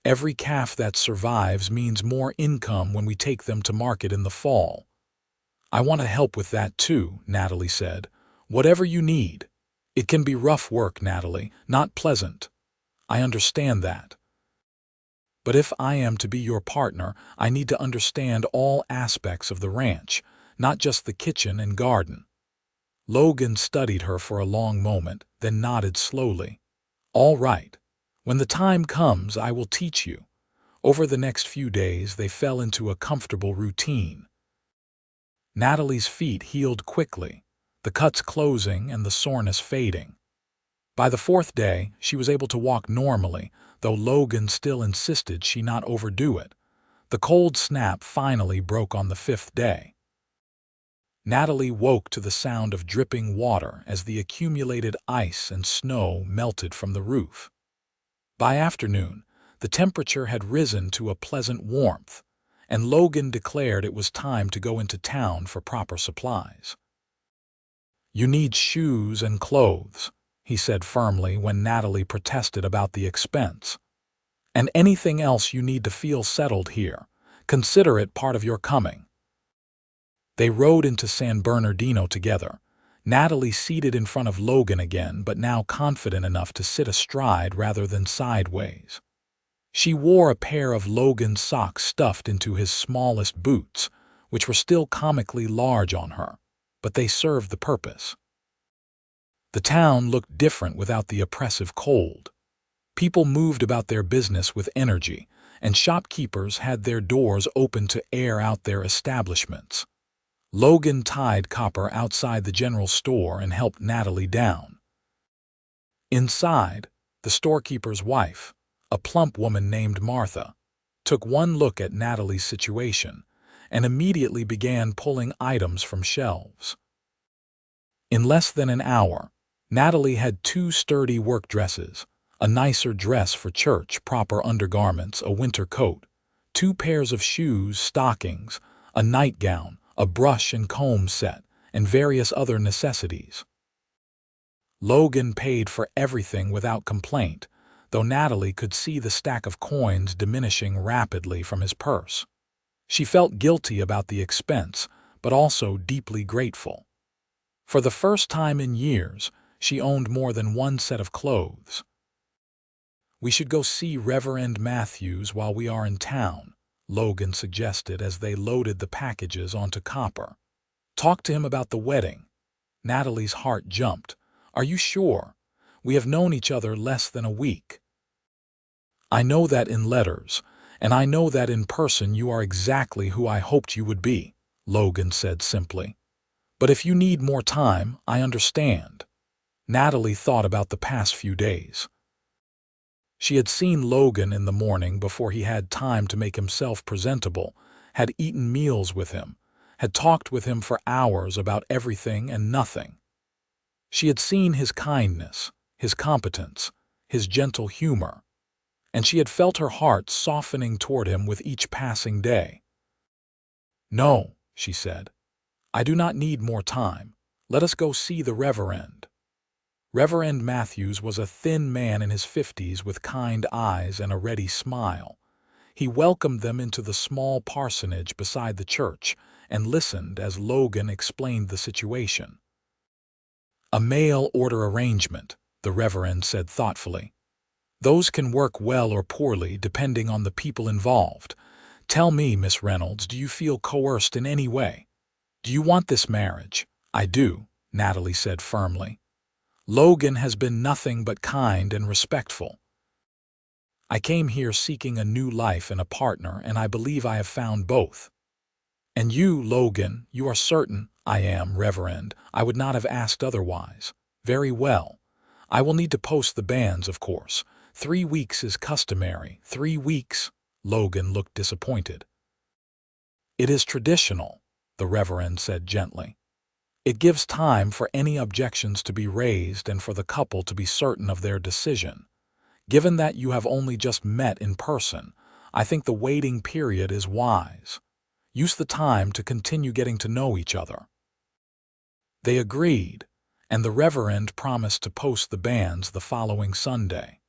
Every calf that survives means more income when we take them to market in the fall. I want to help with that too, Natalie said. Whatever you need. It can be rough work, Natalie, not pleasant. I understand that. But if I am to be your partner, I need to understand all aspects of the ranch, not just the kitchen and garden. Logan studied her for a long moment, then nodded slowly. All right. When the time comes, I will teach you. Over the next few days, they fell into a comfortable routine. Natalie's feet healed quickly, the cuts closing and the soreness fading. By the fourth day, she was able to walk normally, though Logan still insisted she not overdo it. The cold snap finally broke on the fifth day. Natalie woke to the sound of dripping water as the accumulated ice and snow melted from the roof. By afternoon, the temperature had risen to a pleasant warmth, and Logan declared it was time to go into town for proper supplies. You need shoes and clothes, he said firmly when Natalie protested about the expense. And anything else you need to feel settled here. Consider it part of your coming. They rode into San Bernardino together, Natalie seated in front of Logan again, but now confident enough to sit astride rather than sideways. She wore a pair of Logan's socks stuffed into his smallest boots, which were still comically large on her, but they served the purpose. The town looked different without the oppressive cold. People moved about their business with energy, and shopkeepers had their doors open to air out their establishments. Logan tied Copper outside the general store and helped Natalie down. Inside, the storekeeper's wife, a plump woman named Martha, took one look at Natalie's situation and immediately began pulling items from shelves. In less than an hour, Natalie had 2 sturdy work dresses, a nicer dress for church, proper undergarments, a winter coat, 2 pairs of shoes, stockings, a nightgown, a brush and comb set, and various other necessities. Logan paid for everything without complaint, though Natalie could see the stack of coins diminishing rapidly from his purse. She felt guilty about the expense, but also deeply grateful. For the first time in years, she owned more than one set of clothes. "We should go see Reverend Matthews while we are in town," Logan suggested as they loaded the packages onto Copper. "Talk to him about the wedding." Natalie's heart jumped. "Are you sure? We have known each other less than a week." "I know that in letters, and I know that in person you are exactly who I hoped you would be," Logan said simply. "But if you need more time, I understand." Natalie thought about the past few days. She had seen Logan in the morning before he had time to make himself presentable, had eaten meals with him, had talked with him for hours about everything and nothing. She had seen his kindness, his competence, his gentle humor, and she had felt her heart softening toward him with each passing day. "No," she said, "I do not need more time. Let us go see the Reverend." Reverend Matthews was a thin man in his 50s with kind eyes and a ready smile. He welcomed them into the small parsonage beside the church and listened as Logan explained the situation. "A mail-order arrangement," the Reverend said thoughtfully. "Those can work well or poorly depending on the people involved. Tell me, Miss Reynolds, do you feel coerced in any way? Do you want this marriage?" "I do," Natalie said firmly. "Logan has been nothing but kind and respectful. I came here seeking a new life and a partner, and I believe I have found both." "And you, Logan, you are certain?" "I am, Reverend. I would not have asked otherwise." "Very well. I will need to post the banns, of course. 3 weeks is customary." "3 weeks?" Logan looked disappointed. "It is traditional," the Reverend said gently. "It gives time for any objections to be raised and for the couple to be certain of their decision. Given that you have only just met in person, I think the waiting period is wise. Use the time to continue getting to know each other." They agreed, and the Reverend promised to post the banns the following Sunday.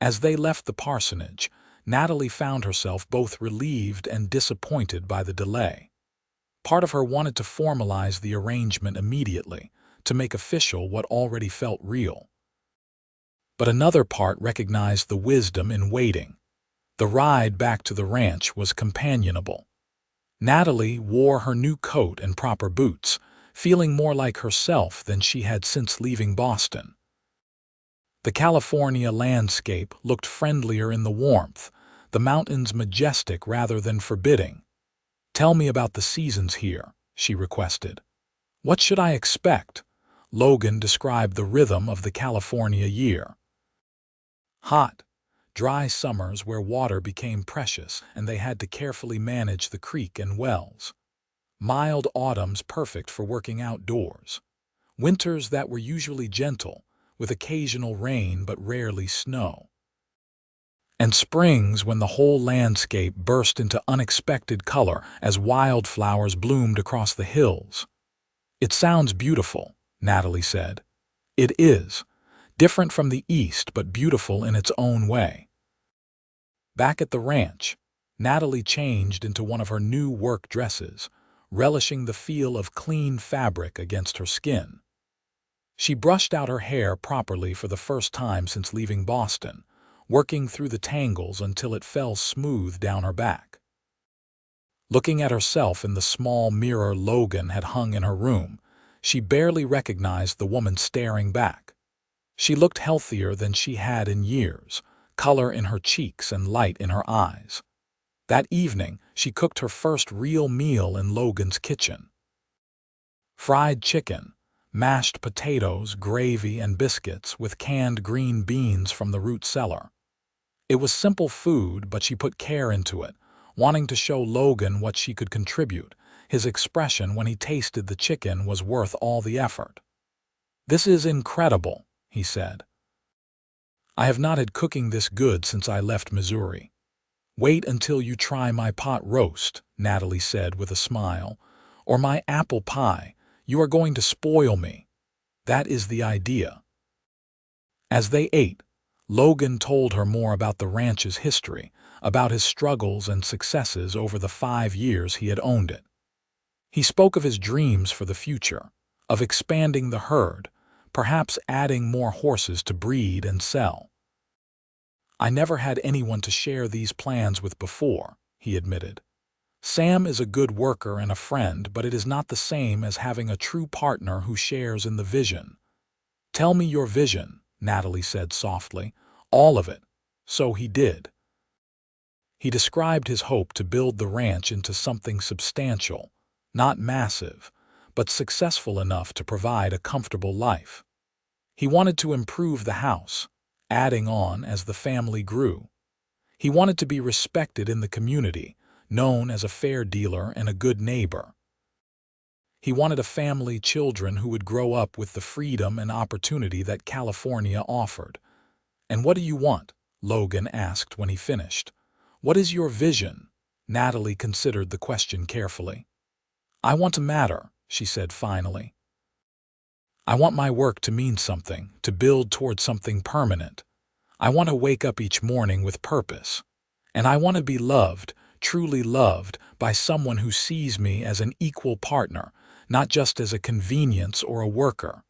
As they left the parsonage, Natalie found herself both relieved and disappointed by the delay. Part of her wanted to formalize the arrangement immediately, to make official what already felt real. But another part recognized the wisdom in waiting. The ride back to the ranch was companionable. Natalie wore her new coat and proper boots, feeling more like herself than she had since leaving Boston. The California landscape looked friendlier in the warmth, the mountains majestic rather than forbidding. "Tell me about the seasons here," she requested. "What should I expect?" Logan described the rhythm of the California year. Hot, dry summers where water became precious and they had to carefully manage the creek and wells. Mild autumns perfect for working outdoors. Winters that were usually gentle, with occasional rain but rarely snow. And springs when the whole landscape burst into unexpected color as wildflowers bloomed across the hills. "It sounds beautiful," Natalie said. "It is. Different from the East, but beautiful in its own way." Back at the ranch, Natalie changed into one of her new work dresses, relishing the feel of clean fabric against her skin. She brushed out her hair properly for the first time since leaving Boston, working through the tangles until it fell smooth down her back. Looking at herself in the small mirror Logan had hung in her room, she barely recognized the woman staring back. She looked healthier than she had in years, color in her cheeks and light in her eyes. That evening, she cooked her first real meal in Logan's kitchen. Fried chicken, mashed potatoes, gravy, and biscuits with canned green beans from the root cellar. It was simple food, but she put care into it, wanting to show Logan what she could contribute. His expression when he tasted the chicken was worth all the effort. "This is incredible," he said. I have not had cooking this good since I left Missouri. Wait until you try my pot roast, Natalie said with a smile, or my apple pie. You are going to spoil me. That is the idea. As they ate, Logan told her more about the ranch's history, about his struggles and successes over the 5 years he had owned it. He spoke of his dreams for the future, of expanding the herd, perhaps adding more horses to breed and sell. I never had anyone to share these plans with before, he admitted. Sam is a good worker and a friend, but it is not the same as having a true partner who shares in the vision. Tell me your vision, Natalie said softly. All of it. So he did. He described his hope to build the ranch into something substantial, not massive, but successful enough to provide a comfortable life. He wanted to improve the house, adding on as the family grew. He wanted to be respected in the community, known as a fair dealer and a good neighbor. He wanted a family, children who would grow up with the freedom and opportunity that California offered. "And what do you want?" Logan asked when he finished. "What is your vision?" Natalie considered the question carefully. "I want to matter," she said finally. "I want my work to mean something, to build toward something permanent. I want to wake up each morning with purpose. And I want to be loved, truly loved, by someone who sees me as an equal partner, not just as a convenience or a worker."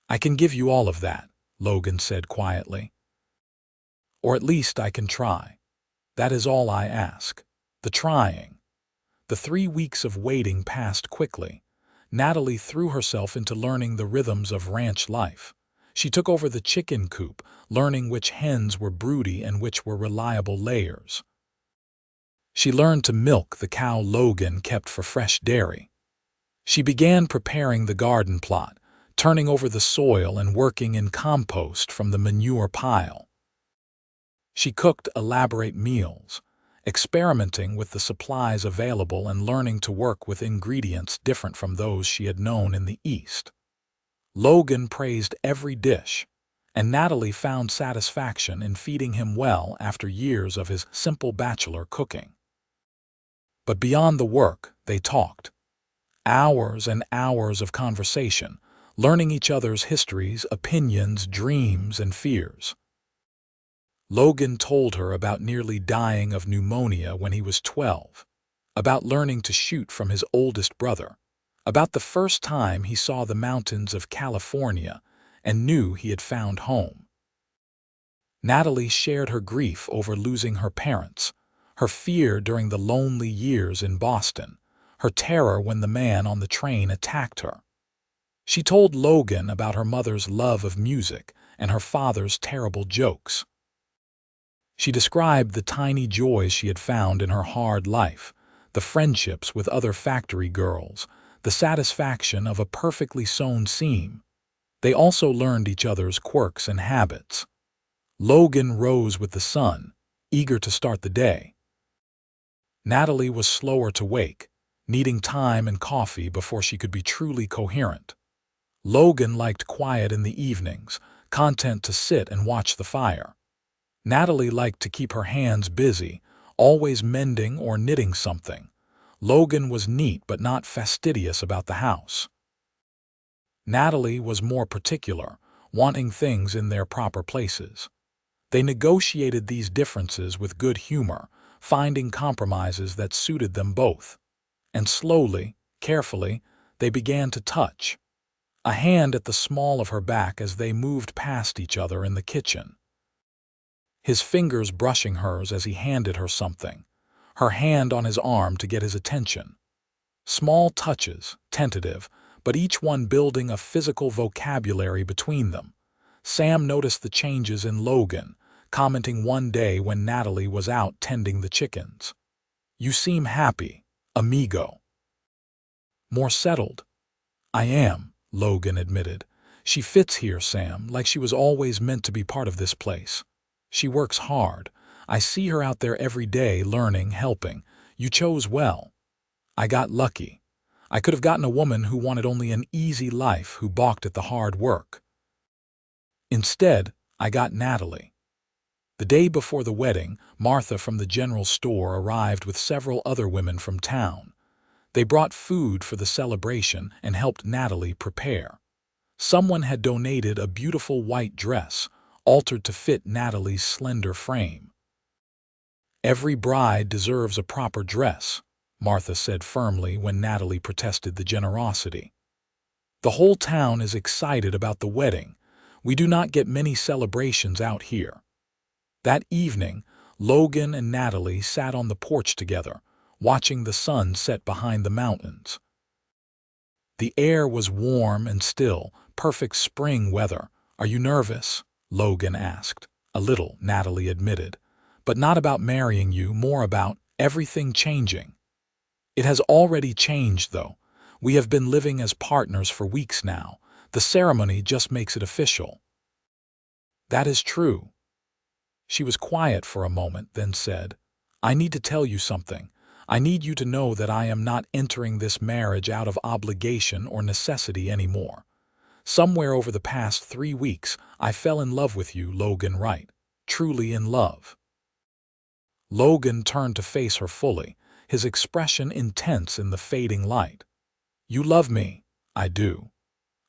"I can give you all of that," Logan said quietly. "Or at least I can try. That is all I ask. The trying." The 3 weeks of waiting passed quickly. Natalie threw herself into learning the rhythms of ranch life. She took over the chicken coop, learning which hens were broody and which were reliable layers. She learned to milk the cow Logan kept for fresh dairy. She began preparing the garden plot, turning over the soil and working in compost from the manure pile. She cooked elaborate meals, experimenting with the supplies available and learning to work with ingredients different from those she had known in the East. Logan praised every dish, and Natalie found satisfaction in feeding him well after years of his simple bachelor cooking. But beyond the work, they talked. Hours and hours of conversation, learning each other's histories, opinions, dreams, and fears. Logan told her about nearly dying of pneumonia when he was 12, about learning to shoot from his oldest brother, about the first time he saw the mountains of California and knew he had found home. Natalie shared her grief over losing her parents, her fear during the lonely years in Boston, her terror when the man on the train attacked her. She told Logan about her mother's love of music and her father's terrible jokes. She described the tiny joys she had found in her hard life, the friendships with other factory girls, the satisfaction of a perfectly sewn seam. They also learned each other's quirks and habits. Logan rose with the sun, eager to start the day. Natalie was slower to wake, needing time and coffee before she could be truly coherent. Logan liked quiet in the evenings, content to sit and watch the fire. Natalie liked to keep her hands busy, always mending or knitting something. Logan was neat but not fastidious about the house. Natalie was more particular, wanting things in their proper places. They negotiated these differences with good humor, finding compromises that suited them both. And slowly, carefully, they began to touch. A hand at the small of her back as they moved past each other in the kitchen. His fingers brushing hers as he handed her something, her hand on his arm to get his attention. Small touches, tentative, but each one building a physical vocabulary between them. Sam noticed the changes in Logan, commenting one day when Natalie was out tending the chickens. "You seem happy, amigo." "More settled." "I am," Logan admitted. "She fits here, Sam, like she was always meant to be part of this place. She works hard. I see her out there every day learning, helping. You chose well. I got lucky. I could have gotten a woman who wanted only an easy life, who balked at the hard work. Instead, I got Natalie. The day before the wedding, Martha from the general store arrived with several other women from town. They brought food for the celebration and helped Natalie prepare. Someone had donated a beautiful white dress, altered to fit Natalie's slender frame. "Every bride deserves a proper dress," Martha said firmly when Natalie protested the generosity. "The whole town is excited about the wedding. We do not get many celebrations out here." That evening, Logan and Natalie sat on the porch together, watching the sun set behind the mountains. The air was warm and still, perfect spring weather. "Are you nervous?" Logan asked. "A little," Natalie admitted. "But not about marrying you, more about everything changing." "It has already changed, though. We have been living as partners for weeks now. The ceremony just makes it official." "That is true." She was quiet for a moment, then said, "I need to tell you something. I need you to know that I am not entering this marriage out of obligation or necessity anymore. Somewhere over the past 3 weeks, I fell in love with you, Logan Wright. Truly in love." Logan turned to face her fully, his expression intense in the fading light. "You love me." "I do.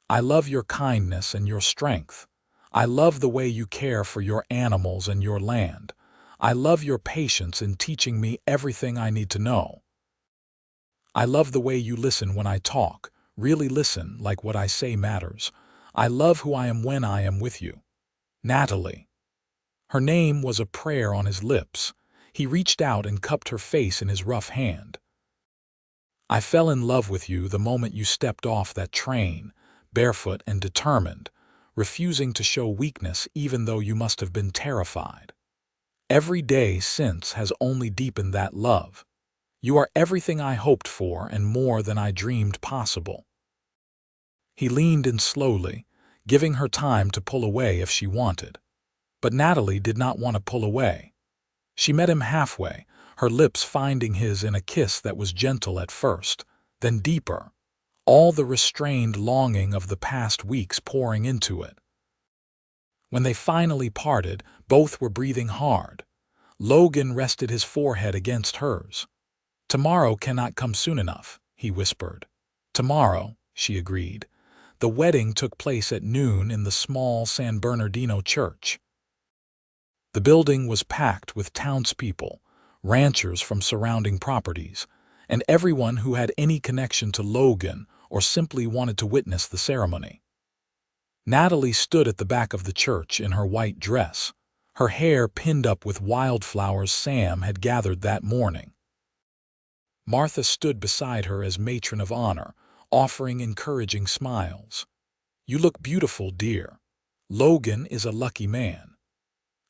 I love your kindness and your strength. I love the way you care for your animals and your land. I love your patience in teaching me everything I need to know. I love the way you listen when I talk, really listen, like what I say matters. I love who I am when I am with you. Natalie." Her name was a prayer on his lips. He reached out and cupped her face in his rough hand. "I fell in love with you the moment you stepped off that train, barefoot and determined, refusing to show weakness even though you must have been terrified. Every day since has only deepened that love. You are everything I hoped for and more than I dreamed possible." He leaned in slowly, giving her time to pull away if she wanted. But Natalie did not want to pull away. She met him halfway, her lips finding his in a kiss that was gentle at first, then deeper, all the restrained longing of the past weeks pouring into it. When they finally parted, both were breathing hard. Logan rested his forehead against hers. "Tomorrow cannot come soon enough," he whispered. "Tomorrow," she agreed. The wedding took place at noon in the small San Bernardino church. The building was packed with townspeople, ranchers from surrounding properties, and everyone who had any connection to Logan or simply wanted to witness the ceremony. Natalie stood at the back of the church in her white dress, her hair pinned up with wildflowers Sam had gathered that morning. Martha stood beside her as matron of honor, offering encouraging smiles. "You look beautiful, dear. Logan is a lucky man."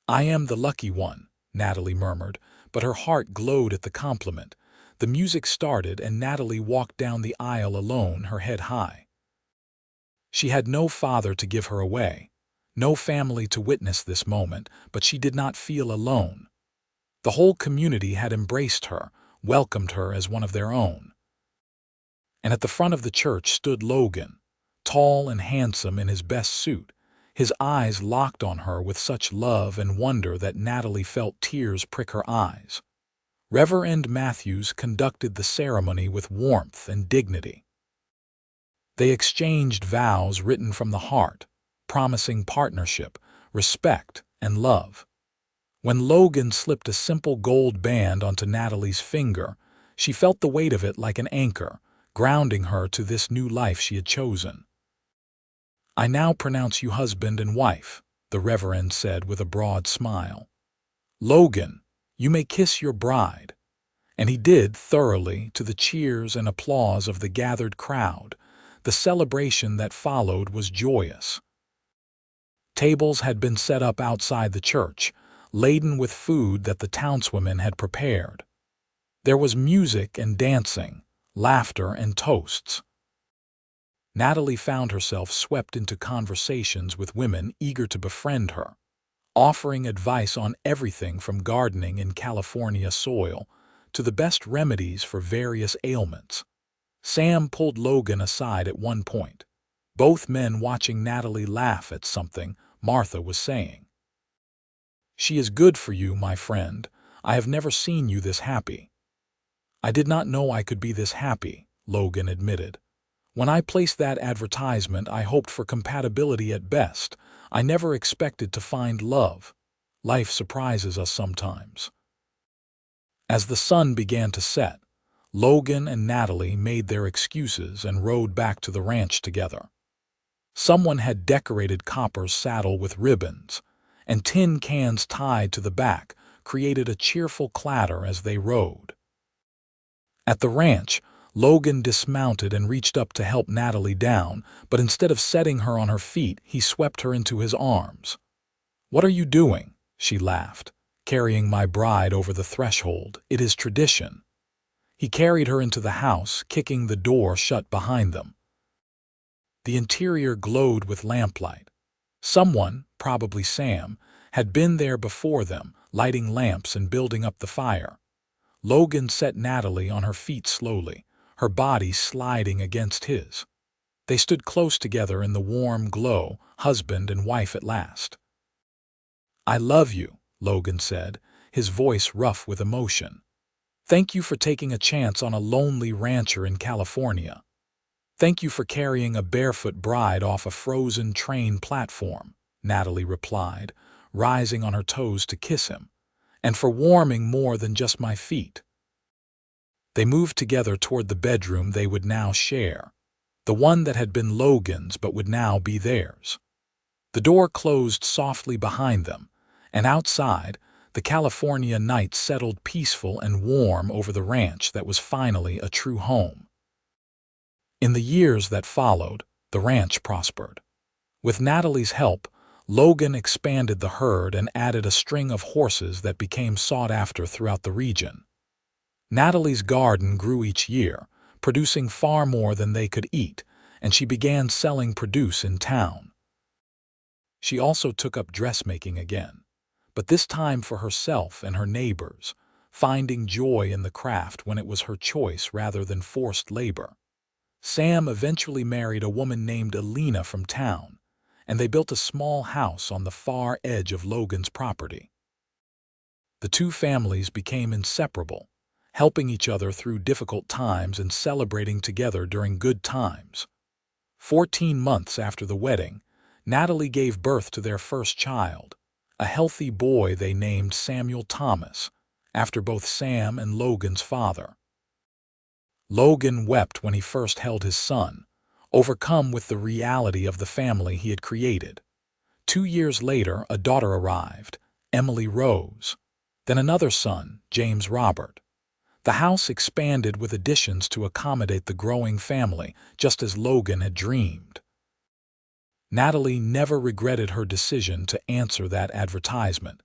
"I am the lucky one," Natalie murmured, but her heart glowed at the compliment. The music started and Natalie walked down the aisle alone, her head high. She had no father to give her away, no family to witness this moment, but she did not feel alone. The whole community had embraced her, welcomed her as one of their own. And at the front of the church stood Logan, tall and handsome in his best suit, his eyes locked on her with such love and wonder that Natalie felt tears prick her eyes. Reverend Matthews conducted the ceremony with warmth and dignity. They exchanged vows written from the heart, promising partnership, respect, and love. When Logan slipped a simple gold band onto Natalie's finger, she felt the weight of it like an anchor, grounding her to this new life she had chosen. "I now pronounce you husband and wife," the Reverend said with a broad smile. "Logan, you may kiss your bride." And he did thoroughly, to the cheers and applause of the gathered crowd. The celebration that followed was joyous. Tables had been set up outside the church, laden with food that the townswomen had prepared. There was music and dancing, laughter and toasts. Natalie found herself swept into conversations with women eager to befriend her, offering advice on everything from gardening in California soil to the best remedies for various ailments. Sam pulled Logan aside at one point, both men watching Natalie laugh at something Martha was saying. She is good for you, my friend. I have never seen you this happy." "I did not know I could be this happy," Logan admitted. "When I placed that advertisement, I hoped for compatibility at best. I never expected to find love. Life surprises us sometimes." As the sun began to set, Logan and Natalie made their excuses and rode back to the ranch together. Someone had decorated Copper's saddle with ribbons, and tin cans tied to the back created a cheerful clatter as they rode. At the ranch, Logan dismounted and reached up to help Natalie down, but instead of setting her on her feet, he swept her into his arms. "What are you doing?" she laughed. "Carrying my bride over the threshold. It is tradition." He carried her into the house, kicking the door shut behind them. The interior glowed with lamplight. Someone, probably Sam, had been there before them, lighting lamps and building up the fire. Logan set Natalie on her feet slowly, her body sliding against his. They stood close together in the warm glow, husband and wife at last. "I love you," Logan said, his voice rough with emotion. "Thank you for taking a chance on a lonely rancher in California. Thank you for carrying a barefoot bride off a frozen train platform," Natalie replied, rising on her toes to kiss him, "and for warming more than just my feet." They moved together toward the bedroom they would now share, the one that had been Logan's but would now be theirs. The door closed softly behind them, and outside, the California night settled peaceful and warm over the ranch that was finally a true home. In the years that followed, the ranch prospered. With Natalie's help, Logan expanded the herd and added a string of horses that became sought after throughout the region. Natalie's garden grew each year, producing far more than they could eat, and she began selling produce in town. She also took up dressmaking again, but this time for herself and her neighbors, finding joy in the craft when it was her choice rather than forced labor. Sam eventually married a woman named Alina from town, and they built a small house on the far edge of Logan's property. The two families became inseparable, helping each other through difficult times and celebrating together during good times. 14 months after the wedding, Natalie gave birth to their first child, a healthy boy they named Samuel Thomas, after both Sam and Logan's father. Logan wept when he first held his son, overcome with the reality of the family he had created. 2 years later, a daughter arrived, Emily Rose, then another son, James Robert. The house expanded with additions to accommodate the growing family, just as Logan had dreamed. Natalie never regretted her decision to answer that advertisement,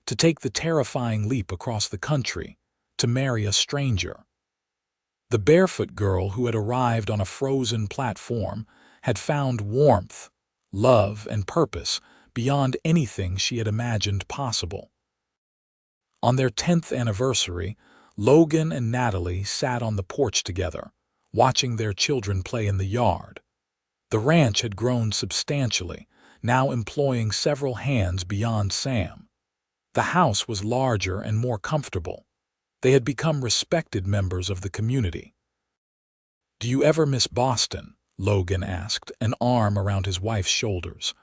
to take the terrifying leap across the country, to marry a stranger. The barefoot girl who had arrived on a frozen platform had found warmth, love, and purpose beyond anything she had imagined possible. On their 10th anniversary, Logan and Natalie sat on the porch together, watching their children play in the yard. The ranch had grown substantially, now employing several hands beyond Sam. The house was larger and more comfortable. They had become respected members of the community. "Do you ever miss Boston?" Logan asked, an arm around his wife's shoulders.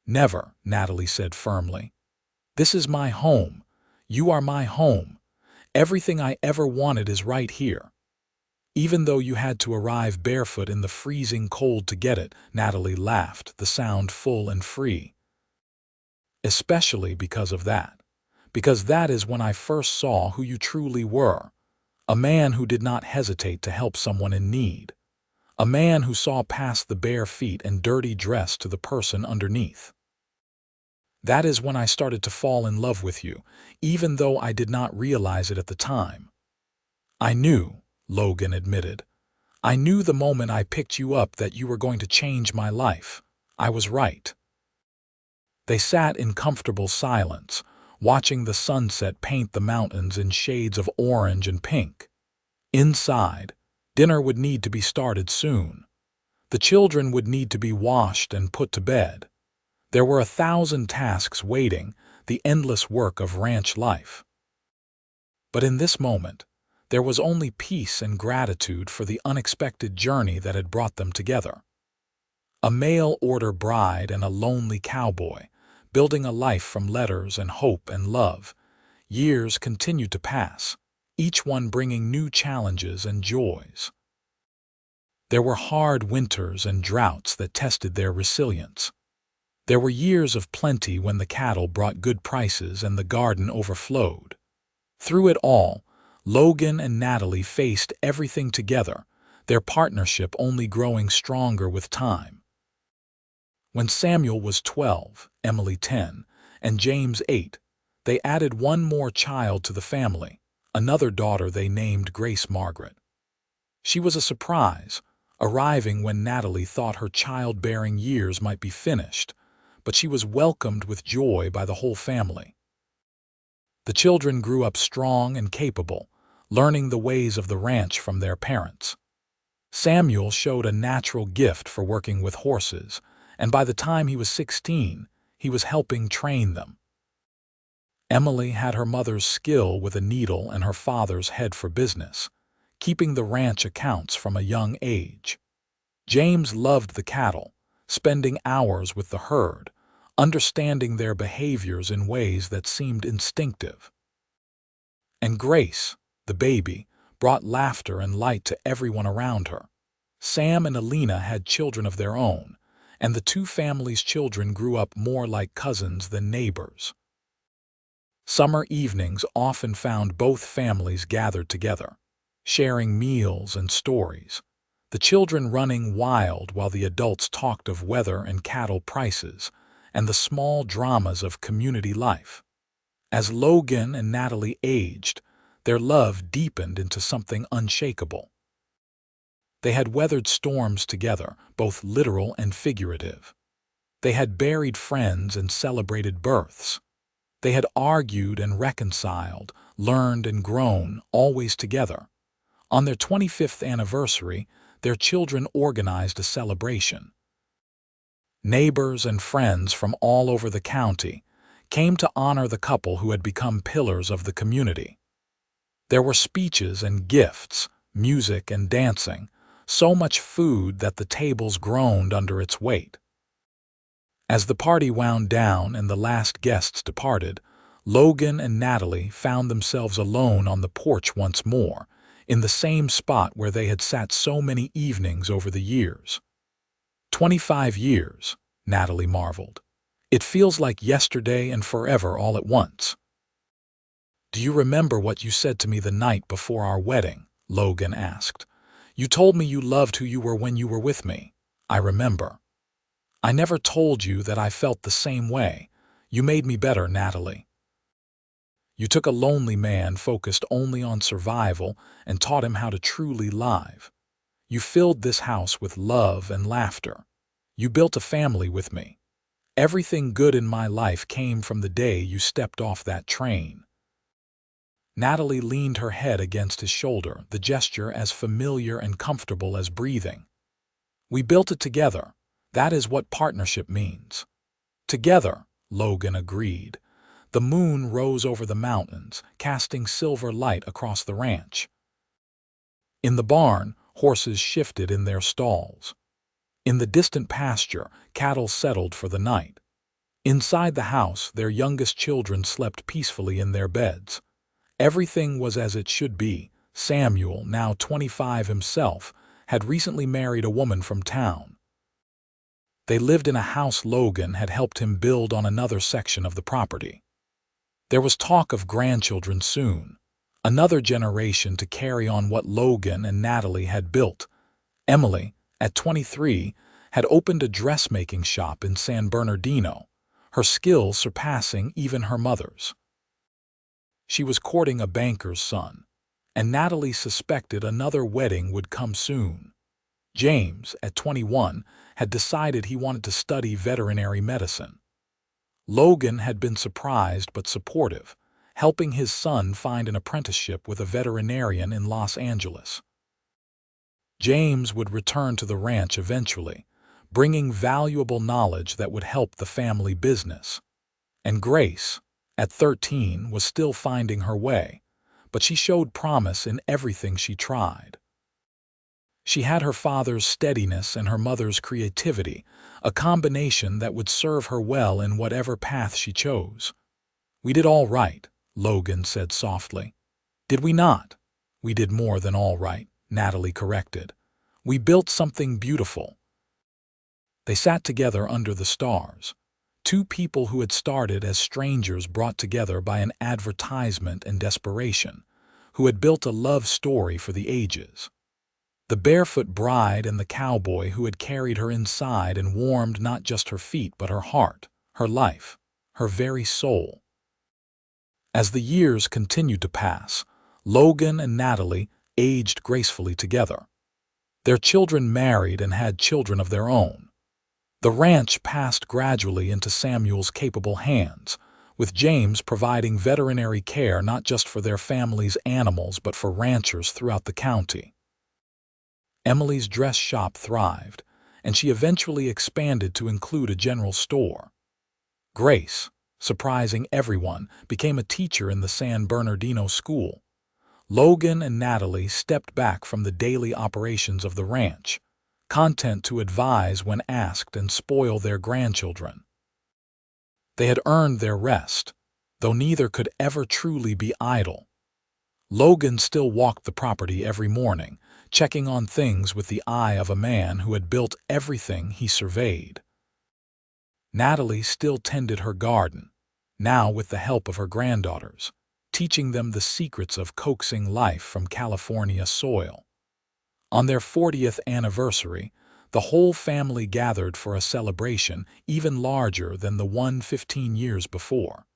"Never," Natalie said firmly. "This is my home. You are my home. Everything I ever wanted is right here." "Even though you had to arrive barefoot in the freezing cold to get it," Natalie laughed, the sound full and free. "Especially because of that. Because that is when I first saw who you truly were. A man who did not hesitate to help someone in need. A man who saw past the bare feet and dirty dress to the person underneath. That is when I started to fall in love with you, even though I did not realize it at the time. I knew," Logan admitted. "I knew the moment I picked you up that you were going to change my life. I was right." They sat in comfortable silence, watching the sunset paint the mountains in shades of orange and pink. Inside, dinner would need to be started soon. The children would need to be washed and put to bed. There were 1,000 tasks waiting, the endless work of ranch life. But in this moment, there was only peace and gratitude for the unexpected journey that had brought them together. A mail-order bride and a lonely cowboy, building a life from letters and hope and love. Years continued to pass, each one bringing new challenges and joys. There were hard winters and droughts that tested their resilience. There were years of plenty when the cattle brought good prices and the garden overflowed. Through it all, Logan and Natalie faced everything together, their partnership only growing stronger with time. When Samuel was 12, Emily 10, and James 8, they added one more child to the family, another daughter they named Grace Margaret. She was a surprise, arriving when Natalie thought her childbearing years might be finished, but she was welcomed with joy by the whole family. The children grew up strong and capable, learning the ways of the ranch from their parents. Samuel showed a natural gift for working with horses, and by the time he was 16, he was helping train them. Emily had her mother's skill with a needle and her father's head for business, keeping the ranch accounts from a young age. James loved the cattle, spending hours with the herd, understanding their behaviors in ways that seemed instinctive. And Grace, the baby, brought laughter and light to everyone around her. Sam and Alina had children of their own, and the two families' children grew up more like cousins than neighbors. Summer evenings often found both families gathered together, sharing meals and stories, the children running wild while the adults talked of weather and cattle prices, and the small dramas of community life. As Logan and Natalie aged, their love deepened into something unshakable. They had weathered storms together, both literal and figurative. They had buried friends and celebrated births. They had argued and reconciled, learned and grown, always together. On their 25th anniversary, their children organized a celebration. Neighbors and friends from all over the county came to honor the couple who had become pillars of the community. There were speeches and gifts, music and dancing, so much food that the tables groaned under its weight. As the party wound down and the last guests departed, Logan and Natalie found themselves alone on the porch once more, in the same spot where they had sat so many evenings over the years. 25 years, Natalie marveled. It feels like yesterday and forever all at once. Do you remember what you said to me the night before our wedding? Logan asked. You told me you loved who you were when you were with me. I remember. I never told you that I felt the same way. You made me better, Natalie. You took a lonely man focused only on survival and taught him how to truly live. You filled this house with love and laughter. You built a family with me. Everything good in my life came from the day you stepped off that train. Natalie leaned her head against his shoulder, the gesture as familiar and comfortable as breathing. We built it together. That is what partnership means. Together, Logan agreed. The moon rose over the mountains, casting silver light across the ranch. In the barn, horses shifted in their stalls. In the distant pasture, cattle settled for the night. Inside the house, their youngest children slept peacefully in their beds. Everything was as it should be. Samuel, now 25 himself, had recently married a woman from town. They lived in a house Logan had helped him build on another section of the property. There was talk of grandchildren soon, another generation to carry on what Logan and Natalie had built. Emily, at 23, had opened a dressmaking shop in San Bernardino, her skills surpassing even her mother's. She was courting a banker's son, and Natalie suspected another wedding would come soon. James, at 21, had decided he wanted to study veterinary medicine. Logan had been surprised but supportive, helping his son find an apprenticeship with a veterinarian in Los Angeles. James would return to the ranch eventually, bringing valuable knowledge that would help the family business. And Grace, at 13, was still finding her way, but she showed promise in everything she tried. She had her father's steadiness and her mother's creativity, a combination that would serve her well in whatever path she chose. "We did all right," Logan said softly. "Did we not?" "We did more than all right," Natalie corrected. "We built something beautiful." They sat together under the stars, two people who had started as strangers brought together by an advertisement and desperation, who had built a love story for the ages. The barefoot bride and the cowboy who had carried her inside and warmed not just her feet but her heart, her life, her very soul. As the years continued to pass, Logan and Natalie aged gracefully together. Their children married and had children of their own. The ranch passed gradually into Samuel's capable hands, with James providing veterinary care not just for their family's animals but for ranchers throughout the county. Emily's dress shop thrived, and she eventually expanded to include a general store. Grace, surprising everyone, became a teacher in the San Bernardino school. Logan and Natalie stepped back from the daily operations of the ranch, content to advise when asked and spoil their grandchildren. They had earned their rest, though neither could ever truly be idle. Logan still walked the property every morning, checking on things with the eye of a man who had built everything he surveyed. Natalie still tended her garden, now with the help of her granddaughters, teaching them the secrets of coaxing life from California soil. On their 40th anniversary, the whole family gathered for a celebration even larger than the one 15 years before.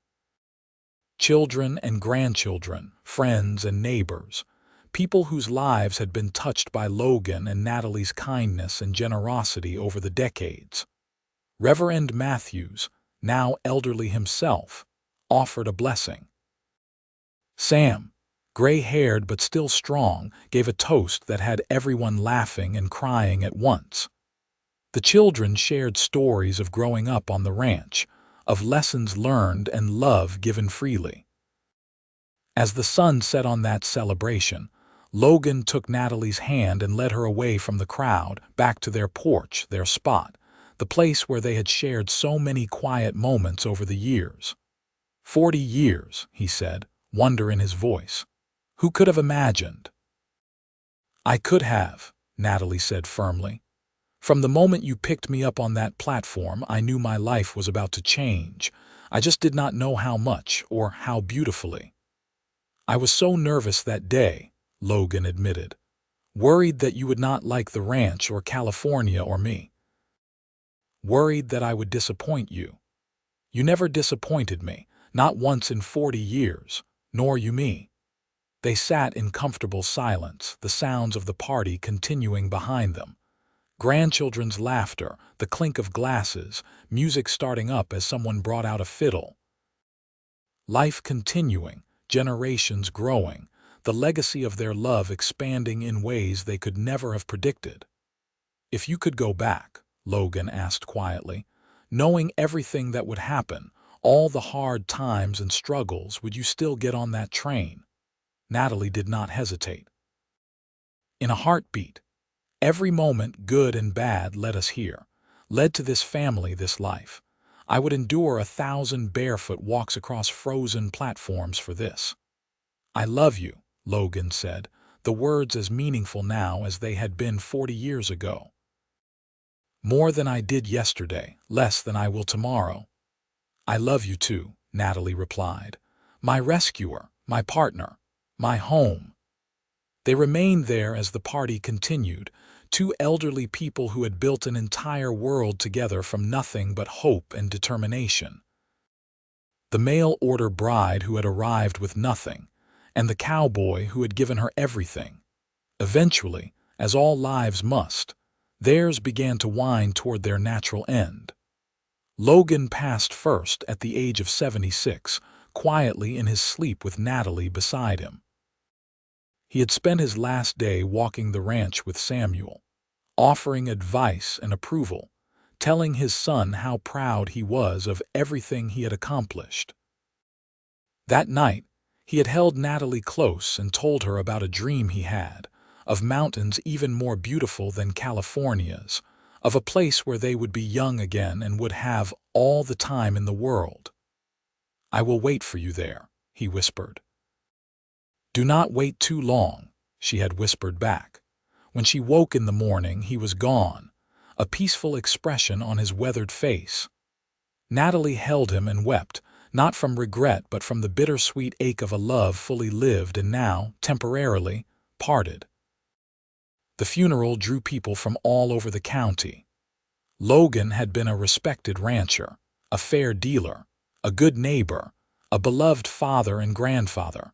Children and grandchildren, friends and neighbors, people whose lives had been touched by Logan and Natalie's kindness and generosity over the decades. Reverend Matthews, now elderly himself, offered a blessing. Sam, gray-haired but still strong, gave a toast that had everyone laughing and crying at once. The children shared stories of growing up on the ranch, of lessons learned and love given freely. As the sun set on that celebration, Logan took Natalie's hand and led her away from the crowd, back to their porch, their spot, the place where they had shared so many quiet moments over the years. 40 years, he said, wonder in his voice. Who could have imagined? I could have, Natalie said firmly. From the moment you picked me up on that platform, I knew my life was about to change. I just did not know how much or how beautifully. I was so nervous that day, Logan admitted. Worried that you would not like the ranch or California or me. Worried that I would disappoint you. You never disappointed me, not once in 40 years, nor you me. They sat in comfortable silence, the sounds of the party continuing behind them. Grandchildren's laughter, the clink of glasses, music starting up as someone brought out a fiddle. Life continuing, generations growing, the legacy of their love expanding in ways they could never have predicted. If you could go back, Logan asked quietly, knowing everything that would happen, all the hard times and struggles, would you still get on that train? Natalie did not hesitate. In a heartbeat. Every moment, good and bad, led us here, led to this family, this life. I would endure 1,000 barefoot walks across frozen platforms for this. I love you, Logan said, the words as meaningful now as they had been 40 years ago. More than I did yesterday, less than I will tomorrow. I love you too, Natalie replied. My rescuer, my partner, my home. They remained there as the party continued, two elderly people who had built an entire world together from nothing but hope and determination. The mail-order bride who had arrived with nothing, and the cowboy who had given her everything. Eventually, as all lives must, theirs began to wind toward their natural end. Logan passed first at the age of 76, quietly in his sleep with Natalie beside him. He had spent his last day walking the ranch with Samuel, offering advice and approval, telling his son how proud he was of everything he had accomplished. That night, he had held Natalie close and told her about a dream he had, of mountains even more beautiful than California's, of a place where they would be young again and would have all the time in the world. "I will wait for you there," he whispered. "Do not wait too long," she had whispered back. When she woke in the morning, he was gone, a peaceful expression on his weathered face. Natalie held him and wept, not from regret but from the bittersweet ache of a love fully lived and now, temporarily, parted. The funeral drew people from all over the county. Logan had been a respected rancher, a fair dealer, a good neighbor, a beloved father and grandfather.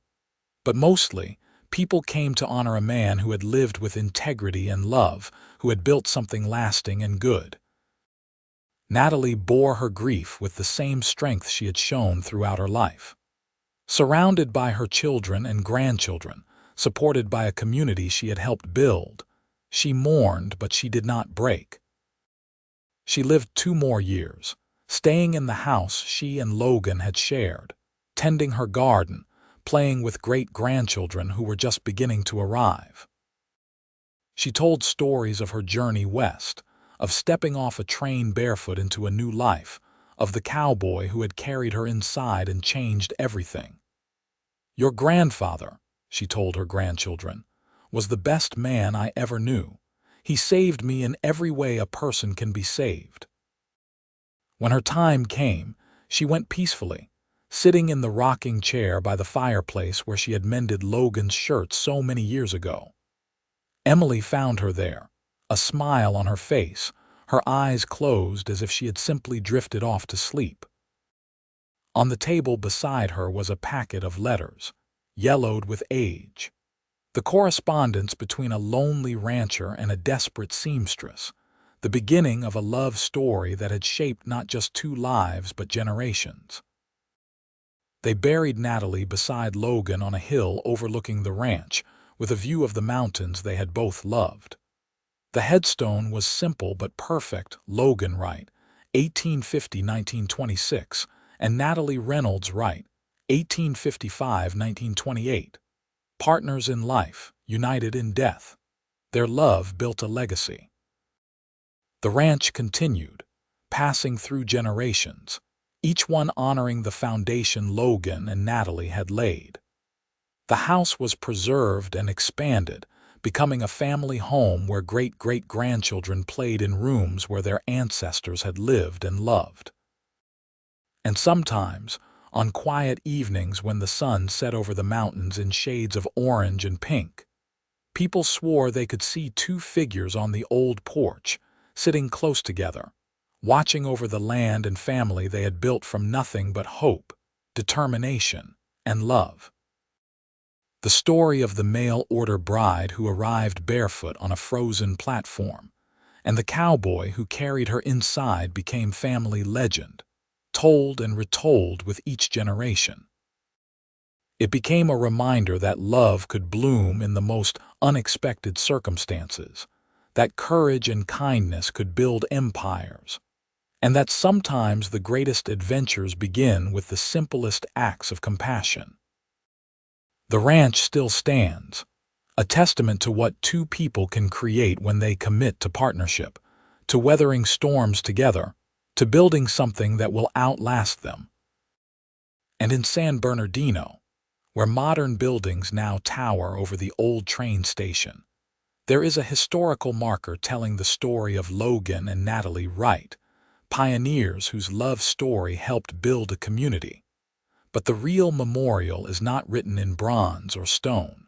But mostly, people came to honor a man who had lived with integrity and love, who had built something lasting and good. Natalie bore her grief with the same strength she had shown throughout her life. Surrounded by her children and grandchildren, supported by a community she had helped build, she mourned, but she did not break. She lived 2 more years, staying in the house she and Logan had shared, tending her garden, playing with great-grandchildren who were just beginning to arrive. She told stories of her journey west, of stepping off a train barefoot into a new life, of the cowboy who had carried her inside and changed everything. "Your grandfather," she told her grandchildren, "was the best man I ever knew. He saved me in every way a person can be saved." When her time came, she went peacefully, sitting in the rocking chair by the fireplace where she had mended Logan's shirt so many years ago. Emily found her there, a smile on her face, her eyes closed as if she had simply drifted off to sleep. On the table beside her was a packet of letters, yellowed with age. The correspondence between a lonely rancher and a desperate seamstress, the beginning of a love story that had shaped not just 2 lives but generations. They buried Natalie beside Logan on a hill overlooking the ranch, with a view of the mountains they had both loved. The headstone was simple but perfect: Logan Wright, 1850–1926, and Natalie Reynolds Wright, 1855–1928. Partners in life, united in death. Their love built a legacy. The ranch continued, passing through generations, each one honoring the foundation Logan and Natalie had laid. The house was preserved and expanded, becoming a family home where great-great-grandchildren played in rooms where their ancestors had lived and loved. And sometimes, on quiet evenings when the sun set over the mountains in shades of orange and pink, people swore they could see 2 figures on the old porch, sitting close together, watching over the land and family they had built from nothing but hope, determination, and love. The story of the mail-order bride who arrived barefoot on a frozen platform, and the cowboy who carried her inside became family legend, told and retold with each generation. It became a reminder that love could bloom in the most unexpected circumstances, that courage and kindness could build empires, and that sometimes the greatest adventures begin with the simplest acts of compassion. The ranch still stands, a testament to what 2 people can create when they commit to partnership, to weathering storms together, to building something that will outlast them. And in San Bernardino, where modern buildings now tower over the old train station, there is a historical marker telling the story of Logan and Natalie Wright, pioneers whose love story helped build a community. But the real memorial is not written in bronze or stone.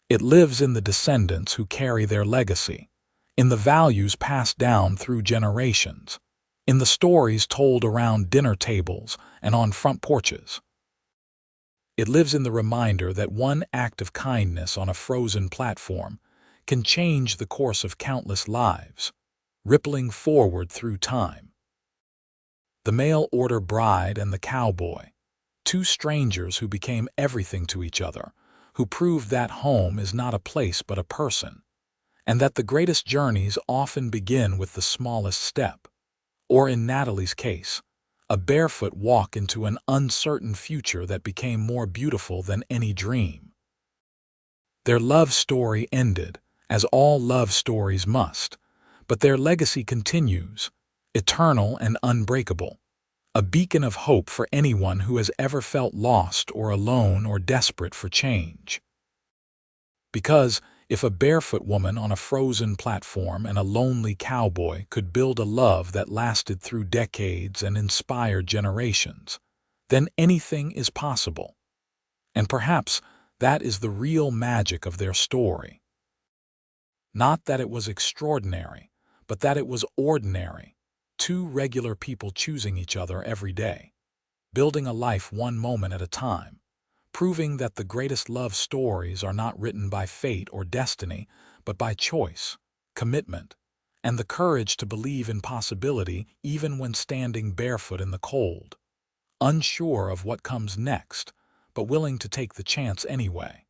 It lives in the descendants who carry their legacy, in the values passed down through generations, in the stories told around dinner tables and on front porches. It lives in the reminder that one act of kindness on a frozen platform can change the course of countless lives, rippling forward through time. The mail-order bride and the cowboy, 2 strangers who became everything to each other, who proved that home is not a place but a person, and that the greatest journeys often begin with the smallest step, or in Natalie's case, a barefoot walk into an uncertain future that became more beautiful than any dream. Their love story ended, as all love stories must, but their legacy continues, eternal and unbreakable, a beacon of hope for anyone who has ever felt lost or alone or desperate for change. Because if a barefoot woman on a frozen platform and a lonely cowboy could build a love that lasted through decades and inspired generations, then anything is possible. And perhaps that is the real magic of their story. Not that it was extraordinary, but that it was ordinary. Two regular people choosing each other every day, building a life one moment at a time, proving that the greatest love stories are not written by fate or destiny, but by choice, commitment, and the courage to believe in possibility even when standing barefoot in the cold, unsure of what comes next, but willing to take the chance anyway.